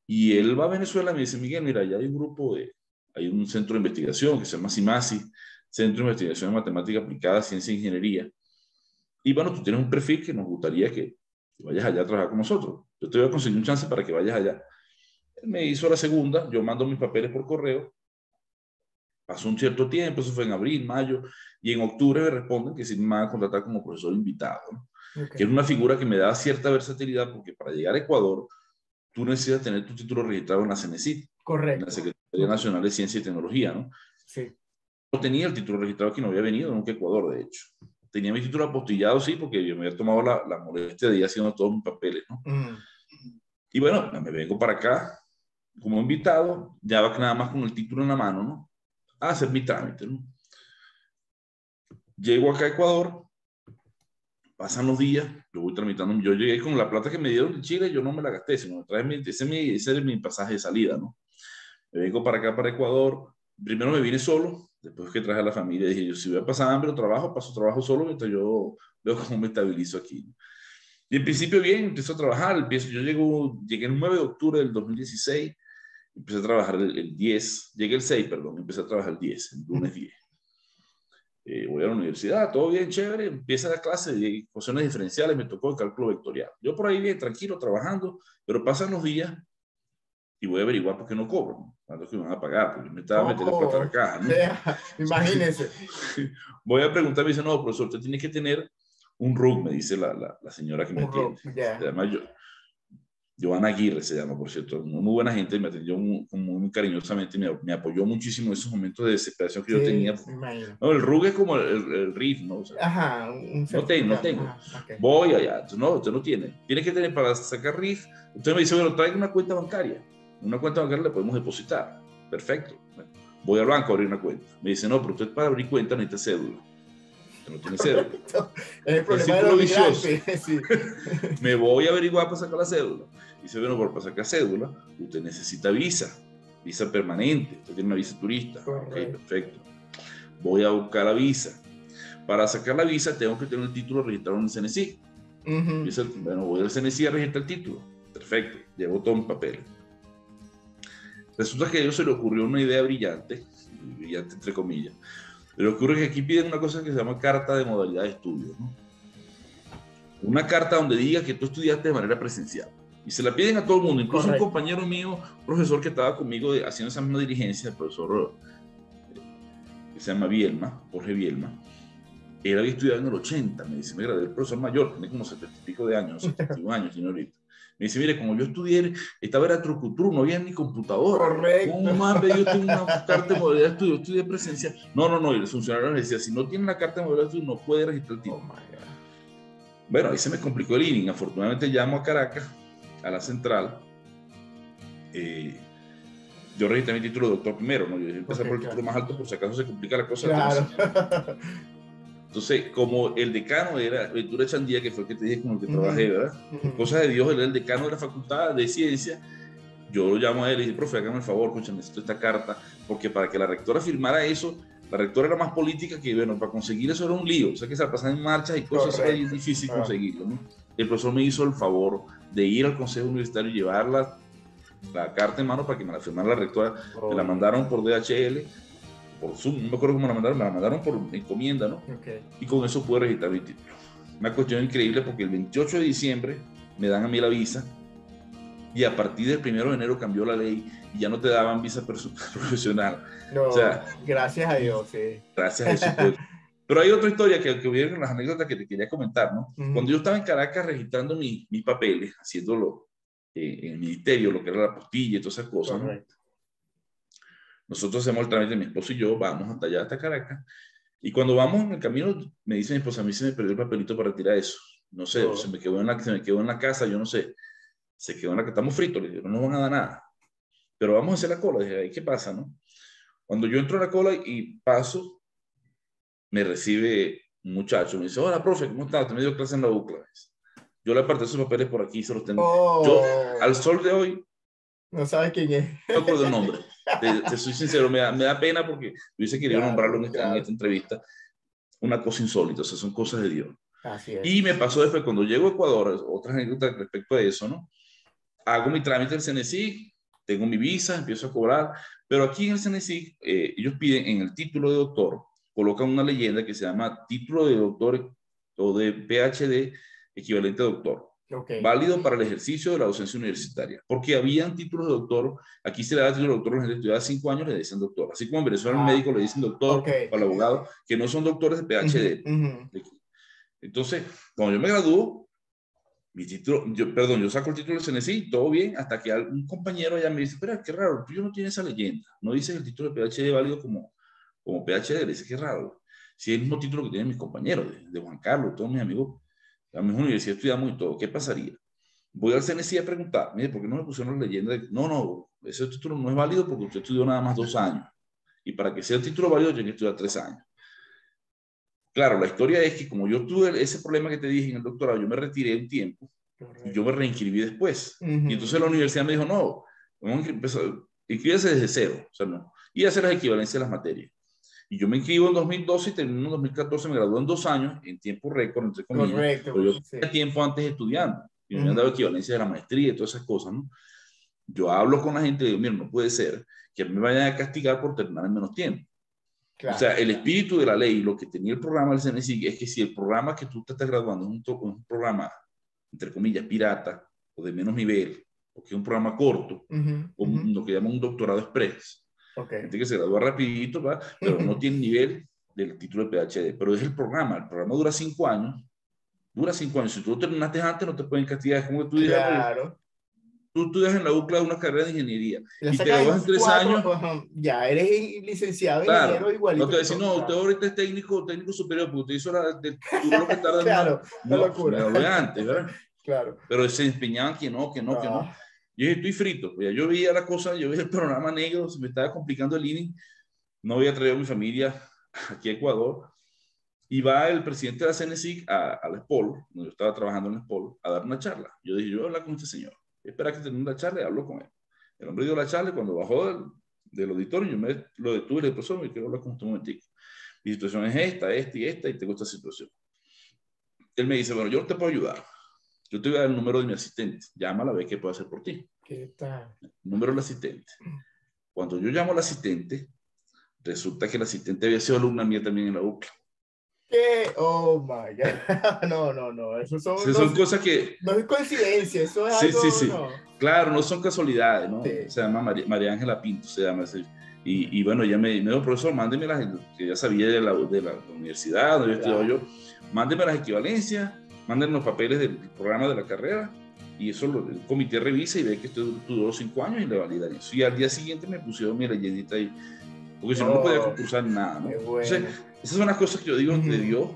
y él va a Venezuela y me dice, Miguel, mira, ya hay un grupo hay un centro de investigación que se llama CIMASI, Centro de Investigación en Matemática Aplicada, Ciencia e Ingeniería, y bueno, tú tienes un perfil que nos gustaría que vayas allá a trabajar con nosotros. Yo te voy a conseguir un chance para que vayas allá. Él me hizo la segunda, yo mando mis papeles por correo, pasó un cierto tiempo, eso fue en abril, mayo, y en octubre me responden que sí me van a contratar como profesor invitado, ¿no? Que es una figura que me da cierta versatilidad, porque para llegar a Ecuador, tú necesitas tener tu título registrado en la CENESID, en la Secretaría Nacional de Ciencia y Tecnología, ¿no? Sí. No tenía el título registrado, que no había venido nunca a Ecuador, de hecho. Tenía mi título apostillado, sí, porque yo me había tomado la molestia de ir haciendo todos mis papeles, ¿no? Y bueno, me vengo para acá como invitado, ya va nada más con el título en la mano, ¿no? A hacer mi trámite, ¿no? Llego acá a Ecuador, pasan los días, yo voy tramitando, yo llegué con la plata que me dieron de Chile, yo no me la gasté, sino me traje ese es mi pasaje de salida, ¿no? Me vengo para acá, para Ecuador, primero me vine solo, después que traje a la familia, dije yo, si voy a pasar hambre o trabajo, paso trabajo solo, mientras yo veo cómo me estabilizo aquí. Y en principio bien, empiezo a trabajar, yo llegué el 9 de octubre del 2016, empecé a trabajar el 10, llegué el 6, perdón, empecé a trabajar el 10, el lunes 10. Voy a la universidad, todo bien, chévere, empieza la clase de ecuaciones diferenciales, me tocó el cálculo vectorial. Yo por ahí bien, tranquilo, trabajando, pero pasan los días y voy a averiguar por qué no cobro, ¿no? ¿Cuánto que me van a pagar? Porque me estaba metiendo plata a la caja, ¿no? Imagínese. Voy a preguntar, me dice, no, profesor, usted tiene que tener un RUC, me dice la señora que me atiende. Además, Joana Aguirre se llama, por cierto, muy buena gente, me atendió muy cariñosamente, me apoyó muchísimo en esos momentos de desesperación que yo tenía. No, el RUG es como el RIF, ¿no? O sea, ajá, no tengo. Ajá, okay. Voy allá, entonces, no, usted no tiene. Tiene que tener para sacar RIF. Usted me dice, bueno, traiga una cuenta bancaria. Una cuenta bancaria le podemos depositar. Perfecto. Voy al banco a abrir una cuenta. Me dice, no, pero usted para abrir cuenta necesita cédula. Usted no tiene cédula. Es el problema de los migrantes. Sí. Me voy a averiguar para sacar la cédula. Dice, bueno, para sacar cédula, usted necesita visa permanente. Usted tiene una visa turista. Ok, perfecto. Voy a buscar la visa. Para sacar la visa tengo que tener el título registrado en el CNC. Bueno, voy al CNC a registrar el título. Perfecto, llevo todo mi papel. Resulta que a ellos se le ocurrió una idea brillante entre comillas. Le ocurre que aquí piden una cosa que se llama carta de modalidad de estudio, ¿no? Una carta donde diga que tú estudiaste de manera presencial. Y se la piden a todo el mundo, incluso un compañero mío, profesor que estaba conmigo haciendo esa misma diligencia, el profesor que se llama Bielma, Jorge Bielma. Él había estudiado en el 80, me dice, mira, el profesor mayor, tiene como 70 y pico de años, 71 años, tiene ahorita. Me dice, mire, como yo estudié, estaba era trucutru, no había ni computadora. Correcto. ¿Cómo más yo tengo una carta de modalidad de estudio? Yo estudié presencial. No, y el funcionario le decía, si no tiene la carta de modalidad de estudio, no puede registrar el título. Bueno, ahí se me complicó el ININ. Afortunadamente llamo a Caracas, a la central. Yo registré mi título de doctor primero, ¿no? Yo dije, empezar por el título más alto por si acaso se complica la cosa. Claro. Entonces, como el decano era Ventura Chandía, que fue el que te dije con el que trabajé, ¿verdad? Cosas de Dios, él era el decano de la Facultad de Ciencia. Yo lo llamo a él y le dije, profe, hágame el favor, escucha, necesito esta carta, porque para que la rectora firmara eso, la rectora era más política que, bueno, para conseguir eso era un lío, o sea, que se la pasaban en marchas y cosas, era difícil conseguirlo, ¿no? El profesor me hizo el favor de ir al consejo universitario y llevar la carta en mano para que me la firmara la rectora. Me la mandaron por DHL, por Zoom, no me acuerdo cómo me la mandaron por encomienda, ¿no? Y con eso pude registrar mi título. Una cuestión increíble porque el 28 de diciembre me dan a mí la visa y a partir del 1 de enero cambió la ley y ya no te daban visa profesional. No, o sea, gracias a Dios, sí. Gracias a eso. Pues. Pero hay otra historia que hubieron las anécdotas que te quería comentar, ¿no? Cuando yo estaba en Caracas registrando mis papeles, haciéndolo en el ministerio, lo que era la apostilla y todas esas cosas, ¿no? Nosotros hacemos el trámite, mi esposo y yo vamos hasta allá, hasta Caracas. Y cuando vamos en el camino, me dice mi esposa, a mí se me perdió el papelito para retirar eso. No sé, Oh. se me quedó en la casa, yo no sé. Se quedó en la casa, estamos fritos, le digo, no nos van a dar nada. Pero vamos a hacer la cola. Dije, ¿qué pasa, no? Cuando yo entro a la cola y paso, me recibe un muchacho, me dice, hola, profe, ¿cómo estás? Te me dio clase en la UCLA. Yo le aparté sus papeles por aquí, se los tengo. Oh. Yo, al sol de hoy, no sabes quién es. no me acuerdo el nombre. Te soy sincero, me da pena porque hubiese querido nombrarlo en esta entrevista. Una cosa insólita, o sea, son cosas de Dios. Así es. Y me pasó después, cuando llego a Ecuador, otra anécdota respecto a eso, ¿no? Hago mi trámite del CNESIC, tengo mi visa, empiezo a cobrar, pero aquí en el CNESIC, ellos piden en el título de doctor, colocan una leyenda que se llama título de doctor o de PhD equivalente a doctor. Okay. Válido para el ejercicio de la docencia universitaria, porque habían títulos de doctor, aquí se le da título de doctor, la gente estudiaba 5 años le dicen doctor, así como en Venezuela el médico le dicen doctor, okay, o al abogado, que no son doctores de PhD. Entonces, cuando yo me gradúo, mi título, yo saco el título del CNESIC, todo bien, hasta que un compañero allá me dice, espera, qué raro, tú no tienes esa leyenda, no dices el título de PhD válido como PhD, le dice, qué raro, si es el mismo título que tienen mis compañeros, de Juan Carlos, todos mis amigos, la misma universidad estudiamos y todo, ¿qué pasaría? Voy al CNESIC a preguntar, mire, ¿por qué no me pusieron la leyenda? No, ese título no es válido porque usted estudió nada más 2 años, y para que sea el título válido tiene que estudiar 3 años. Claro, la historia es que como yo tuve ese problema que te dije en el doctorado, yo me retiré un tiempo y yo me reinscribí después. Y entonces la universidad me dijo, no, vamos a inscríbase desde cero, o sea, no, y hacer las equivalencias de las materias. Y yo me inscribo en 2012 y termino en 2014, me gradué en 2 años, en tiempo récord, entre comillas. Correcto. Pero yo tenía tiempo antes estudiando y me habían dado equivalencia de la maestría y todas esas cosas, ¿no? Yo hablo con la gente y digo, mira, no puede ser que me vayan a castigar por terminar en menos tiempo. Claro. O sea, el espíritu de la ley, lo que tenía el programa del CNESIC es que si el programa que tú te estás graduando es un programa, entre comillas, pirata o de menos nivel, o que es un programa corto, o lo que llaman un doctorado express, gente que se gradúa rapidito, ¿va? Pero no tiene nivel del título de PhD, pero es el programa dura 5 años, si tú lo terminaste antes no te pueden castigar, es como que tú digas, claro. Tú estudias en la UCLA una carrera de ingeniería y te gradúas en 3 años. Ya eres licenciado claro, ingeniero igualito. No te voy a decir, no, usted ahorita es técnico superior, porque usted hizo lo que tarda. Claro, no, locura. Me gradué antes, ¿verdad? Claro. Pero se empeñaban que no. Yo dije, estoy frito. Pues yo veía la cosa, yo veía el panorama negro, se me estaba complicando el living. No había traído a mi familia aquí a Ecuador. Y va el presidente de la CNESIC a la SPOL, donde yo estaba trabajando en la SPOL, a dar una charla. Yo dije, yo voy a hablar con este señor. Espera que termine la charla y hablo con él. El hombre dio la charla y cuando bajó del auditorio, yo lo detuve y le dije, profesor, me quiero hablar con usted un momentico. Mi situación es esta y tengo esta situación. Él me dice, bueno, yo no te puedo ayudar. Yo te voy a dar el número de mi asistente. Llámala a ver qué puedo hacer por ti. ¿Qué tal? El número del asistente. Cuando yo llamo al asistente, resulta que el asistente había sido alumna mía también en la UCLA. ¿Qué? Oh my God. No. Eso son cosas que. No es coincidencia, eso es algo. Sí. No. Claro, no son casualidades, ¿no? Sí. Se llama María Ángela Pinto, se llama así. Y bueno, ella me dijo, profesor, mándeme que ya sabía de la universidad, donde había estudiado yo, mándeme las equivalencias, mándeme los papeles del programa de la carrera, y eso el comité revisa y ve que esto duró 5 años y le validan eso. Y al día siguiente me pusieron mi leyendita ahí, porque si no podía concursar nada, ¿no? Bueno. Entonces, esas son las cosas que yo digo de Dios,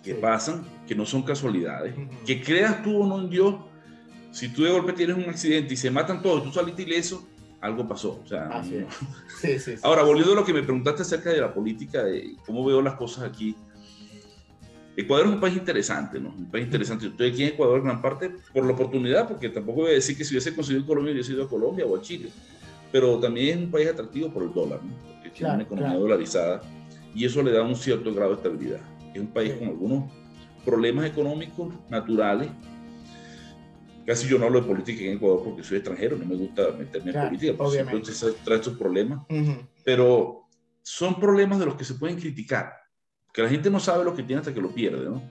que pasan, que no son casualidades, que creas tú o no en Dios. Si tú de golpe tienes un accidente y se matan todos, tú saliste ileso, algo pasó. O sea, no. Sí. Ahora, volviendo a lo que me preguntaste acerca de la política, de cómo veo las cosas aquí. Ecuador es un país interesante, ¿no? Un país interesante. Yo estoy aquí en Ecuador en gran parte por la oportunidad, porque tampoco voy a decir que si hubiese conseguido Colombia, hubiese ido a Colombia o a Chile. Pero también es un país atractivo por el dólar, ¿no? Porque tiene una economía dolarizada y eso le da un cierto grado de estabilidad. Es un país con algunos problemas económicos naturales. Casi yo no hablo de política en Ecuador porque soy extranjero, no me gusta meterme en política, porque siempre trae estos problemas. Pero son problemas de los que se pueden criticar, que la gente no sabe lo que tiene hasta que lo pierde, ¿no?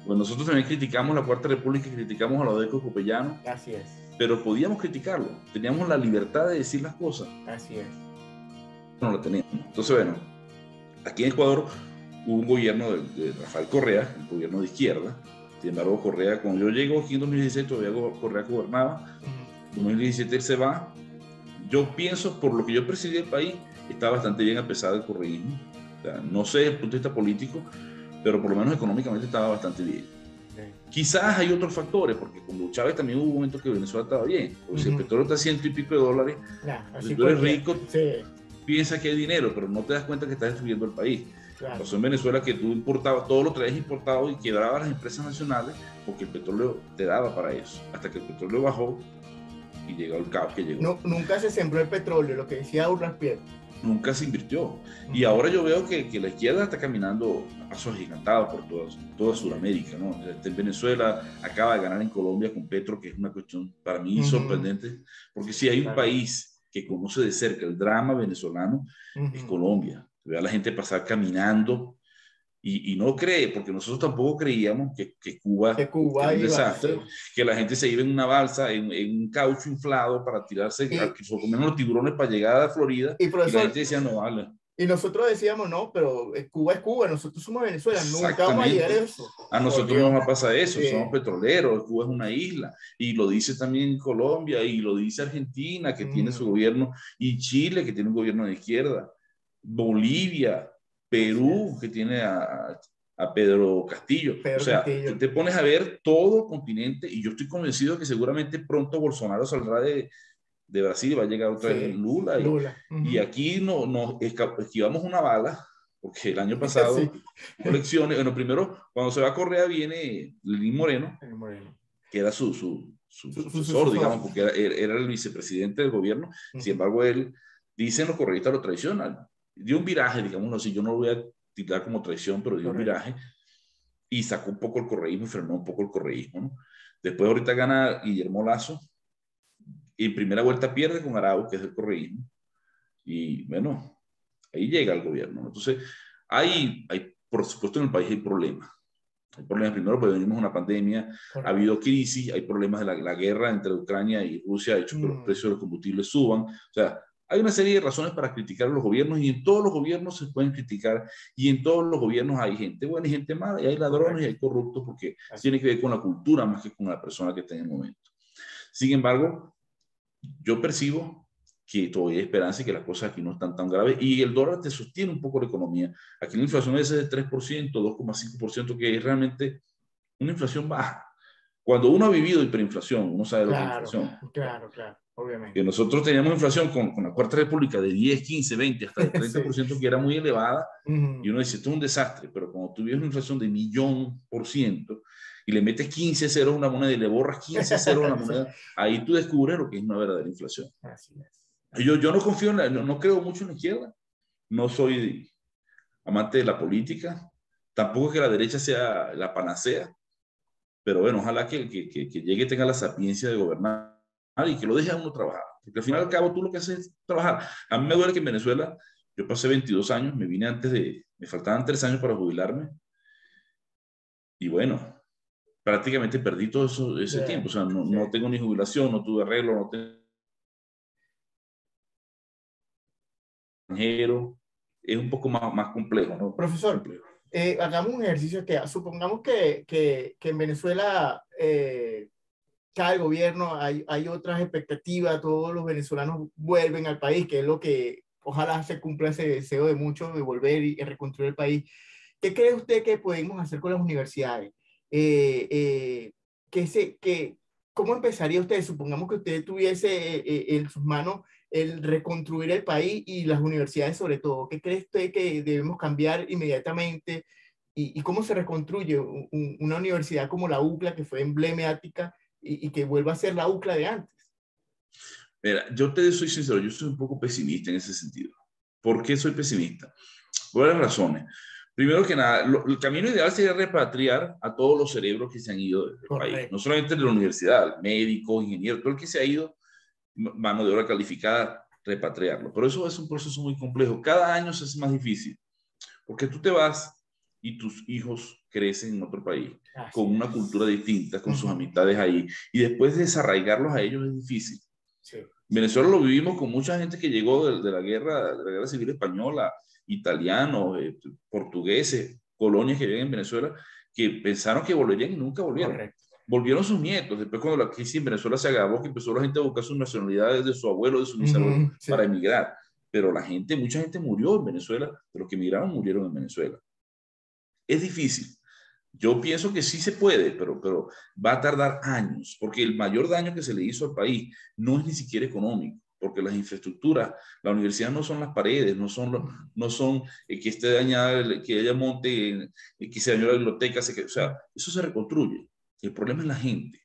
Bueno, nosotros también criticamos la Cuarta República, criticamos a los Deco Copellano. Así es. Pero podíamos criticarlo, teníamos la libertad de decir las cosas. Así es. No la teníamos. Entonces, bueno, aquí en Ecuador hubo un gobierno de Rafael Correa, un gobierno de izquierda. Sin embargo, Correa, cuando yo llego aquí en 2016, todavía Correa gobernaba. En 2017 él se va. yo pienso, por lo que yo percibí del país, está bastante bien a pesar del correísmo. O sea, no sé desde el punto de vista político, pero por lo menos económicamente estaba bastante bien. Quizás hay otros factores, porque con Hugo Chávez también hubo momentos que Venezuela estaba bien. Porque si el petróleo está a $100 y pico, si tú eres rico, piensas que hay dinero, pero no te das cuenta que estás destruyendo el país. Pasó en Venezuela que tú importabas, todo lo traías importado y quebrabas las empresas nacionales porque el petróleo te daba para eso. Hasta que el petróleo bajó y llegó el caos que llegó. No, nunca se sembró el petróleo, lo que decía Urras Piedra. Nunca se invirtió. Y ahora yo veo que la izquierda está caminando a pasos agigantados por toda Sudamérica, ¿no? En Venezuela acaba de ganar en Colombia con Petro, que es una cuestión para mí sorprendente, porque si hay un país que conoce de cerca el drama venezolano, es Colombia. Ve a la gente pasar caminando y no cree, porque nosotros tampoco creíamos que Cuba era un desastre, que la gente se iba en una balsa, en un caucho inflado para tirarse, que se comieron los tiburones para llegar a Florida, y la gente decía, no vale. Y nosotros decíamos, no, pero Cuba es Cuba, nosotros somos Venezuela, nunca vamos a llegar a eso. A nosotros no nos pasa eso, somos petroleros, Cuba es una isla, y lo dice también Colombia, y lo dice Argentina, que tiene su gobierno, y Chile, que tiene un gobierno de izquierda, Bolivia, Perú, que tiene a Pedro Castillo. O sea, Castillo. Te pones a ver todo el continente y yo estoy convencido que seguramente pronto Bolsonaro saldrá de Brasil y va a llegar otra vez Lula. Y aquí nos esquivamos una bala, porque el año pasado, elecciones, bueno, primero, cuando se va a Correa viene Lenín Moreno, que era su sucesor, digamos, porque era el vicepresidente del gobierno. Sin embargo, él, dicen los correístas, lo traiciona. Dio un viraje, digámoslo así, yo no lo voy a titular como traición, pero dio un viraje y sacó un poco el correísmo y frenó un poco el correísmo, ¿no? Después ahorita gana Guillermo Lasso y en primera vuelta pierde con Arauz, que es el correísmo, y bueno, ahí llega el gobierno, ¿no? Entonces, hay, por supuesto en el país hay problemas. Hay problemas primero porque venimos de una pandemia, ha habido crisis, hay problemas de la guerra entre Ucrania y Rusia, ha hecho que los precios de los combustibles suban, o sea, hay una serie de razones para criticar a los gobiernos y en todos los gobiernos se pueden criticar y en todos los gobiernos hay gente buena y gente mala y hay ladrones y hay corruptos porque tiene que ver con la cultura más que con la persona que está en el momento. Sin embargo, yo percibo que todavía hay esperanza y que las cosas aquí no están tan graves y el dólar te sostiene un poco la economía. Aquí la inflación es de 3%, 2,5%, que es realmente una inflación baja. Cuando uno ha vivido hiperinflación, uno sabe lo que es inflación. Claro, obviamente. Que nosotros teníamos inflación con la Cuarta República de 10, 15, 20, hasta el 30%, que era muy elevada, y uno dice, esto es un desastre, pero cuando tú vives una inflación de 1.000.000% y le metes 15 ceros a una moneda y le borras 15 ceros a la moneda, ahí tú descubres lo que es una verdadera inflación. Así es. Yo no confío no creo mucho en la izquierda, no soy amante de la política, tampoco es que la derecha sea la panacea, pero bueno, ojalá que llegue y tenga la sapiencia de gobernar y que lo deje a uno trabajar, porque al final y al cabo tú lo que haces es trabajar. A mí me duele que en Venezuela yo pasé 22 años, me vine me faltaban 3 años para jubilarme y bueno, prácticamente perdí todo ese tiempo, o sea, no tengo ni jubilación, no tuve arreglo, no tengo extranjero, es un poco más complejo, ¿no? Profesor, hagamos un ejercicio que supongamos que en Venezuela cae el gobierno, hay otras expectativas, todos los venezolanos vuelven al país, que es lo que ojalá se cumpla ese deseo de muchos de volver y reconstruir el país. ¿Qué cree usted que podemos hacer con las universidades? ¿Cómo empezaría usted? Supongamos que usted tuviese en sus manos el reconstruir el país y las universidades sobre todo. ¿Qué cree usted que debemos cambiar inmediatamente? ¿Y cómo se reconstruye una universidad como la UCLA, que fue emblemática y que vuelva a ser la UCLA de antes? Mira, yo te soy sincero, yo soy un poco pesimista en ese sentido. ¿Por qué soy pesimista? Por varias razones. Primero que nada, el camino ideal sería repatriar a todos los cerebros que se han ido del país. No solamente de la universidad, médicos, ingenieros, todo el que se ha ido, mano de obra calificada, repatriarlo. Pero eso es un proceso muy complejo. Cada año se hace más difícil. Porque tú te vas y tus hijos crecen en otro país, con una cultura distinta, con sus amistades ahí. Y después de desarraigarlos a ellos es difícil. Sí. Venezuela lo vivimos con mucha gente que llegó de la guerra civil española, italianos, portugueses, colonias que viven en Venezuela, que pensaron que volverían y nunca volvieron. Correcto. volvieron sus nietos. Después, cuando la crisis en Venezuela se agravó, que empezó la gente a buscar sus nacionalidades de su abuelo, de su bisabuelo, Sí. para emigrar. Pero mucha gente murió en Venezuela, de los que emigraron murieron en Venezuela. Es difícil. Yo pienso que sí se puede, pero va a tardar años, porque el mayor daño que se le hizo al país no es ni siquiera económico, porque las infraestructuras, la universidad no son las paredes, no son que esté dañada, que haya monte, que se dañó la biblioteca, o sea, eso se reconstruye. El problema es la gente.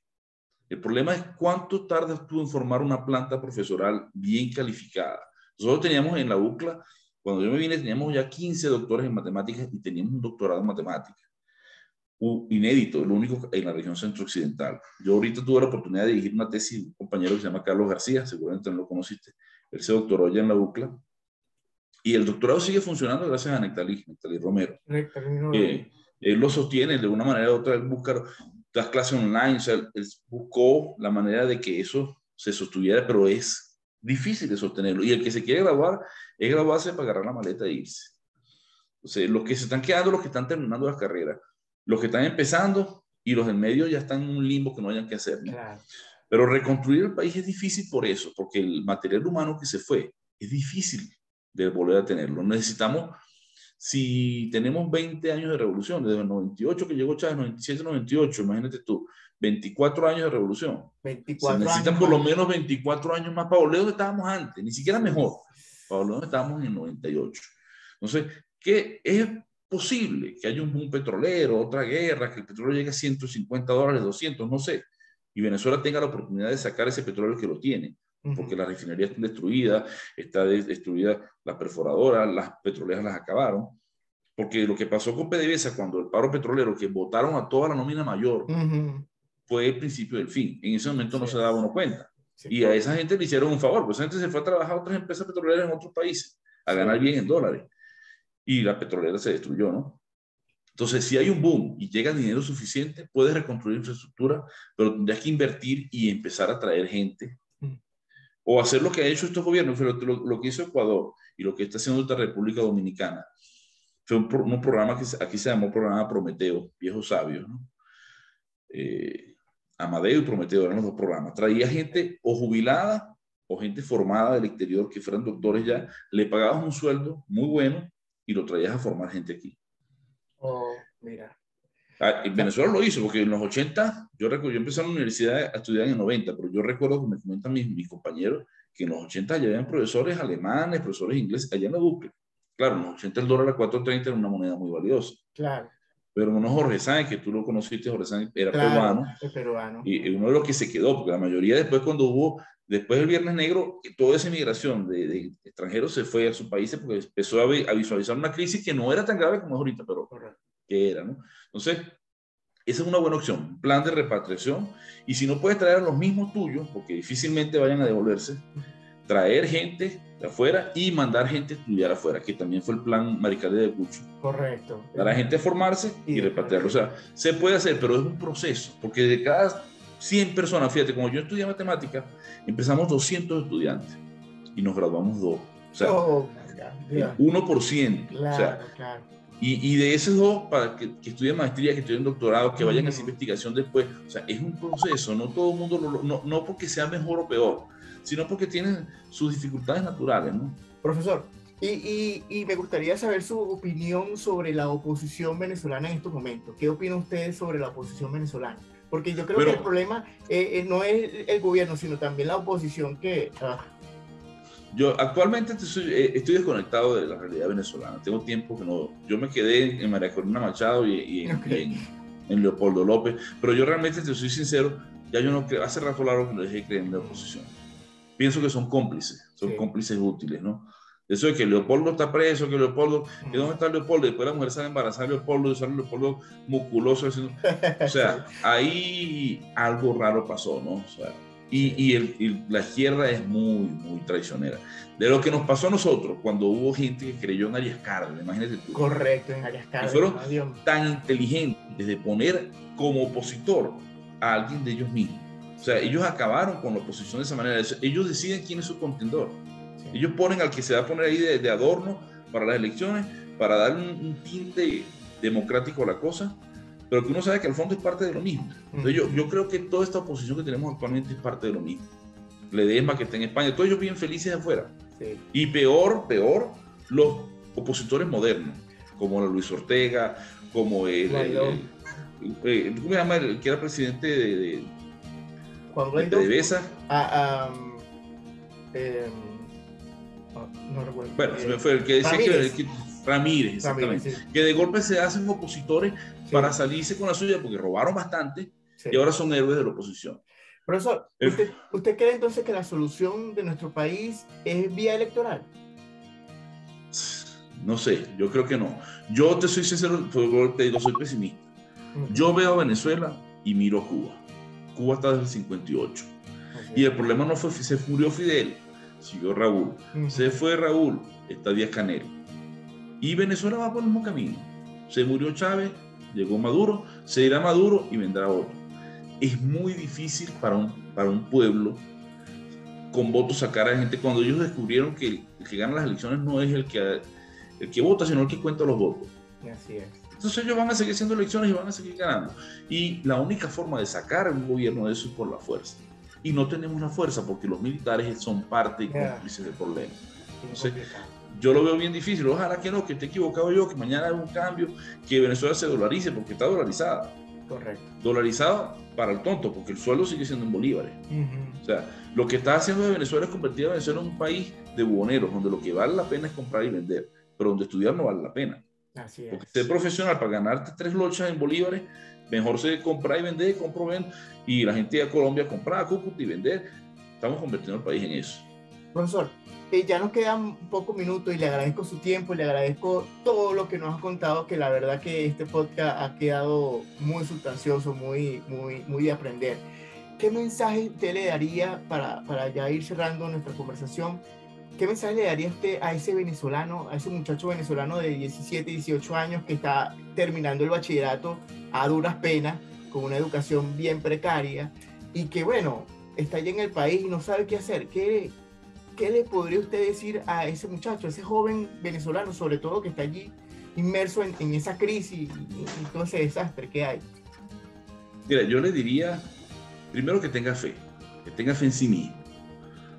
El problema es cuánto tardas tú en formar una planta profesoral bien calificada. Nosotros teníamos en la UCLA, cuando yo me vine, teníamos ya 15 doctores en matemáticas y teníamos un doctorado en matemáticas. Inédito, el único en la región centro-occidental. Yo ahorita tuve la oportunidad de dirigir una tesis de un compañero que se llama Carlos García, seguramente no lo conociste. Él se doctoró ya en la UCLA. Y el doctorado sigue funcionando gracias a Nectalí Romero. Él lo sostiene de una manera u otra. Él busca las clases online, o sea, él buscó la manera de que eso se sostuviera, pero es difícil de sostenerlo. Y el que se quiere graduar, es graduarse para agarrar la maleta e irse. O sea, los que se están quedando, los que están terminando las carreras, los que están empezando y los en medio ya están en un limbo que no hayan que hacer, ¿no? Claro. Pero reconstruir el país es difícil por eso, porque el material humano que se fue es difícil de volver a tenerlo. Necesitamos, si tenemos 20 años de revolución, desde el 98 que llegó Chávez, 97, 98, imagínate tú, 24 años de revolución. 24 se necesitan años por lo más. menos 24 años más para volver donde estábamos antes, ni siquiera mejor, para volver donde estábamos en el 98. Entonces, ¿qué es posible? Que haya un boom petrolero, otra guerra, que el petróleo llegue a $150, 200, no sé, y Venezuela tenga la oportunidad de sacar ese petróleo que lo tiene, porque las refinerías están destruidas, está destruida la perforadora, las petroleras las acabaron, porque lo que pasó con PDVSA cuando el paro petrolero, que votaron a toda la nómina mayor, fue el principio del fin. En ese momento no se daba uno cuenta. Y a esa gente le hicieron un favor, pues esa gente se fue a trabajar a otras empresas petroleras en otros países, a ganar bien en dólares. Y la petrolera se destruyó, ¿no? Entonces, si hay un boom y llega dinero suficiente, puedes reconstruir infraestructura, pero tendrías que invertir y empezar a traer gente. O hacer lo que ha hecho estos gobiernos, lo que hizo Ecuador y lo que está haciendo esta República Dominicana. Fue un programa que aquí se llamó Programa Prometeo, viejos sabios, ¿no? Amadeo y Prometeo eran los dos programas. Traía gente o jubilada o gente formada del exterior que fueran doctores ya, le pagabas un sueldo muy bueno y lo traías a formar gente aquí. Oh, mira. En Venezuela lo hizo, porque en los 80, yo empecé en la universidad a estudiar en el 90, pero yo recuerdo que me comentan mis compañeros que en los 80 ya habían profesores alemanes, profesores ingleses, allá en la UCLA. Claro, en los 80 el dólar a 4.30 era una moneda muy valiosa. Claro. Pero uno Jorge Sáenz, que tú lo conociste, Jorge Sáenz era peruano. Y uno de los que se quedó, porque la mayoría después del Viernes Negro, toda esa inmigración de extranjeros se fue a sus países porque empezó a visualizar una crisis que no era tan grave como es ahorita, pero que era, ¿no? Entonces, esa es una buena opción, plan de repatriación, y si no puedes traer a los mismos tuyos, porque difícilmente vayan a devolverse, traer gente de afuera y mandar gente a estudiar afuera, que también fue el plan Maricalde de Cucho. Correcto. Para la gente a formarse y repatriarlo. O sea, se puede hacer, pero es un proceso, porque de cada 100 personas, fíjate, como yo estudié matemáticas, empezamos 200 estudiantes y nos graduamos 2. O sea, 1%. Claro, o sea, claro. Y de esos 2, para que estudien maestría, que estudien doctorado, que vayan a hacer investigación después. O sea, es un proceso, no todo el mundo, no porque sea mejor o peor, sino porque tienen sus dificultades naturales, ¿no? Profesor, y me gustaría saber su opinión sobre la oposición venezolana en estos momentos. ¿Qué opina usted sobre la oposición venezolana? Porque yo creo que el problema no es el gobierno, sino también la oposición que... Yo actualmente estoy desconectado de la realidad venezolana. Tengo tiempo que no... Yo me quedé en María Corina Machado y en Leopoldo López, pero yo realmente, te soy sincero, ya yo no creo... Hace rato largo que no dejé de creer en la oposición. Pienso que son cómplices útiles, ¿no? Eso de que Leopoldo está preso, que Leopoldo... ¿Que dónde está Leopoldo? Después la mujer sale embarazada de Leopoldo y sale Leopoldo musculoso. O sea, ahí algo raro pasó, ¿no? O sea, la izquierda es muy, muy traicionera. De lo que nos pasó a nosotros cuando hubo gente que creyó en Arias Cárdenas, imagínate tú. Correcto, en Arias Cárdenas. Y fueron tan inteligentes de poner como opositor a alguien de ellos mismos. O sea, ellos acabaron con la oposición de esa manera. Ellos deciden quién es su contendor. Sí. Ellos ponen al que se va a poner ahí de adorno para las elecciones, para dar un tinte democrático a la cosa, pero que uno sabe que al fondo es parte de lo mismo. Entonces yo creo que toda esta oposición que tenemos actualmente es parte de lo mismo. Ledesma, que está en España, todos ellos viven felices afuera. Sí. Y peor, los opositores modernos, como Luis Ortega, como ¿cómo se llama? El que era presidente de PDVSA. No recuerdo. Bueno, se me fue el que decía Ramírez, exactamente. Sí. Que de golpe se hacen opositores para salirse con la suya porque robaron bastante y ahora son héroes de la oposición. Profesor, ¿usted cree entonces que la solución de nuestro país es vía electoral? No sé, yo creo que no. Yo te soy sincero, te digo, soy pesimista. Yo veo a Venezuela y miro a Cuba. Cuba está desde el 58. Okay. Y el problema no fue, se murió Fidel, siguió Raúl. Se fue Raúl, está Díaz-Canel. Y Venezuela va por el mismo camino. Se murió Chávez, llegó Maduro, se irá Maduro y vendrá otro. Es muy difícil para un pueblo con votos sacar a gente cuando ellos descubrieron que el que gana las elecciones no es el que vota, sino el que cuenta los votos. Así es. Entonces ellos van a seguir haciendo elecciones y van a seguir ganando. Y la única forma de sacar un gobierno de eso es por la fuerza. Y no tenemos la fuerza porque los militares son parte y cómplices del problema. Entonces, yo lo veo bien difícil. Ojalá que no, que esté equivocado yo, que mañana haya un cambio, que Venezuela se dolarice porque está dolarizada. Correcto. Dolarizado para el tonto, porque el sueldo sigue siendo en bolívares. O sea, lo que está haciendo de Venezuela es convertir a Venezuela en un país de buhoneros, donde lo que vale la pena es comprar y vender, pero donde estudiar no vale la pena. Así es. Porque ser profesional para ganarte 3 lochas en bolívares, mejor se comprar y vender, compro, vendo, y la gente de Colombia comprar Cúcuta y vender. Estamos convirtiendo el país en eso. Profesor, ya nos quedan pocos minutos y le agradezco su tiempo, le agradezco todo lo que nos ha contado, que la verdad que este podcast ha quedado muy sustancioso, muy de aprender. ¿Qué mensaje usted le daría para ya ir cerrando nuestra conversación? ¿Qué mensaje le daría usted a ese venezolano, a ese muchacho venezolano de 17, 18 años que está terminando el bachillerato a duras penas, con una educación bien precaria y que, bueno, está allá en el país y no sabe qué hacer? ¿Qué le podría usted decir a ese muchacho, a ese joven venezolano, sobre todo que está allí inmerso en esa crisis y todo ese desastre que hay? Mira, yo le diría, primero que tenga fe en sí mismo.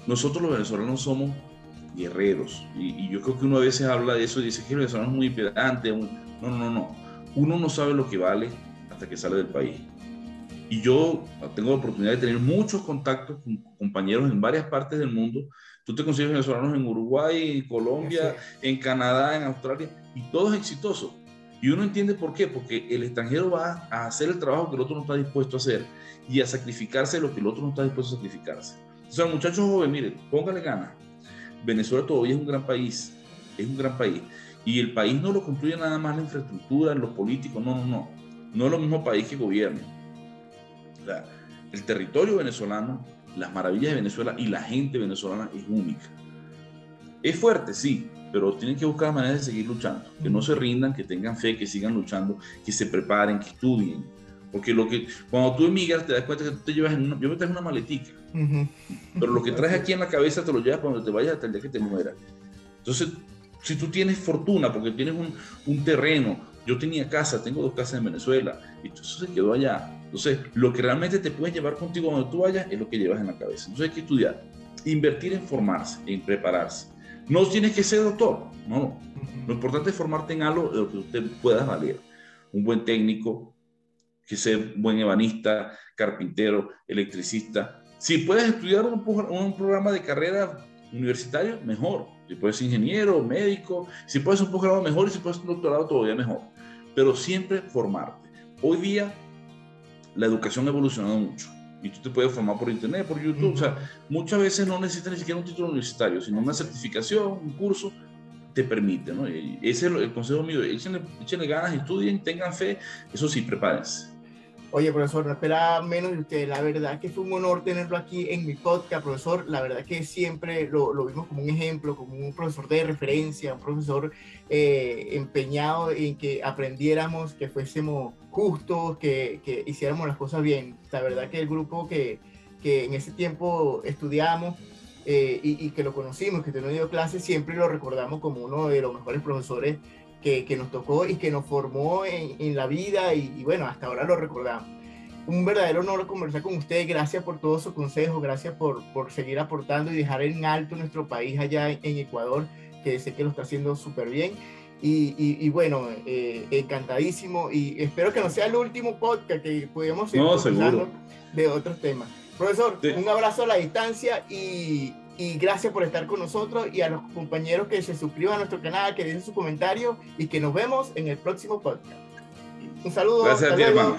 Nosotros los venezolanos somos guerreros y yo creo que uno a veces habla de eso y dice que el venezolano es muy pedante. No. Uno no sabe lo que vale hasta que sale del país. Y yo tengo la oportunidad de tener muchos contactos con compañeros en varias partes del mundo. Tú te consigues venezolanos en Uruguay, en Colombia, en Canadá, en Australia, y todos exitosos. Y uno entiende por qué, porque el extranjero va a hacer el trabajo que el otro no está dispuesto a hacer y a sacrificarse lo que el otro no está dispuesto a sacrificarse. O sea, muchachos jóvenes, miren, póngale ganas. Venezuela todavía es un gran país, y el país no lo construye nada más la infraestructura, los políticos, no es lo mismo país que gobierno. O sea, el territorio venezolano, las maravillas de Venezuela y la gente venezolana es única. Es fuerte, sí, pero tienen que buscar maneras de seguir luchando, que no se rindan, que tengan fe, que sigan luchando, que se preparen, que estudien. Porque cuando tú emigras te das cuenta que tú te llevas yo me traje una maletica, pero lo que traes aquí en la cabeza te lo llevas cuando te vayas hasta el día que te mueras. Entonces, si tú tienes fortuna, porque tienes un terreno, yo tenía casa, tengo 2 casas en Venezuela, y eso se quedó allá. Entonces, lo que realmente te puedes llevar contigo cuando tú vayas es lo que llevas en la cabeza. Entonces hay que estudiar, invertir en formarse, en prepararse. No tienes que ser doctor, no. Lo importante es formarte en algo de lo que usted pueda valer. Un buen técnico, que sea buen ebanista, carpintero, electricista. Si puedes estudiar un programa de carrera universitario, mejor. Si puedes ser ingeniero, médico, si puedes un posgrado, mejor, y si puedes un doctorado, todavía mejor. Pero siempre formarte. Hoy día la educación ha evolucionado mucho y tú te puedes formar por internet, por YouTube. O sea, muchas veces no necesitas ni siquiera un título universitario, sino una certificación, un curso te permite, ¿no? Y ese es el consejo mío. Échenle ganas, estudien, tengan fe. Eso sí, prepárense. Oye, profesor, no esperaba menos de usted. La verdad que fue un honor tenerlo aquí en mi podcast, profesor. La verdad que siempre lo vimos como un ejemplo, como un profesor de referencia, un profesor empeñado en que aprendiéramos, que fuésemos justos, que hiciéramos las cosas bien. La verdad que el grupo que en ese tiempo estudiamos y que lo conocimos, que nos dio clases, siempre lo recordamos como uno de los mejores profesores que nos tocó y que nos formó en la vida y bueno, hasta ahora lo recordamos. Un verdadero honor conversar con ustedes. Gracias por todos sus consejos, gracias por seguir aportando y dejar en alto nuestro país allá en Ecuador, que sé que lo está haciendo súper bien. Y bueno, encantadísimo y espero que no sea el último podcast, que podamos seguir conversando de otros temas. Profesor, sí, un abrazo a la distancia y gracias por estar con nosotros, y a los compañeros que se suscriban a nuestro canal, que den su comentario y que nos vemos en el próximo podcast. Un saludo. Gracias a ti, hermano.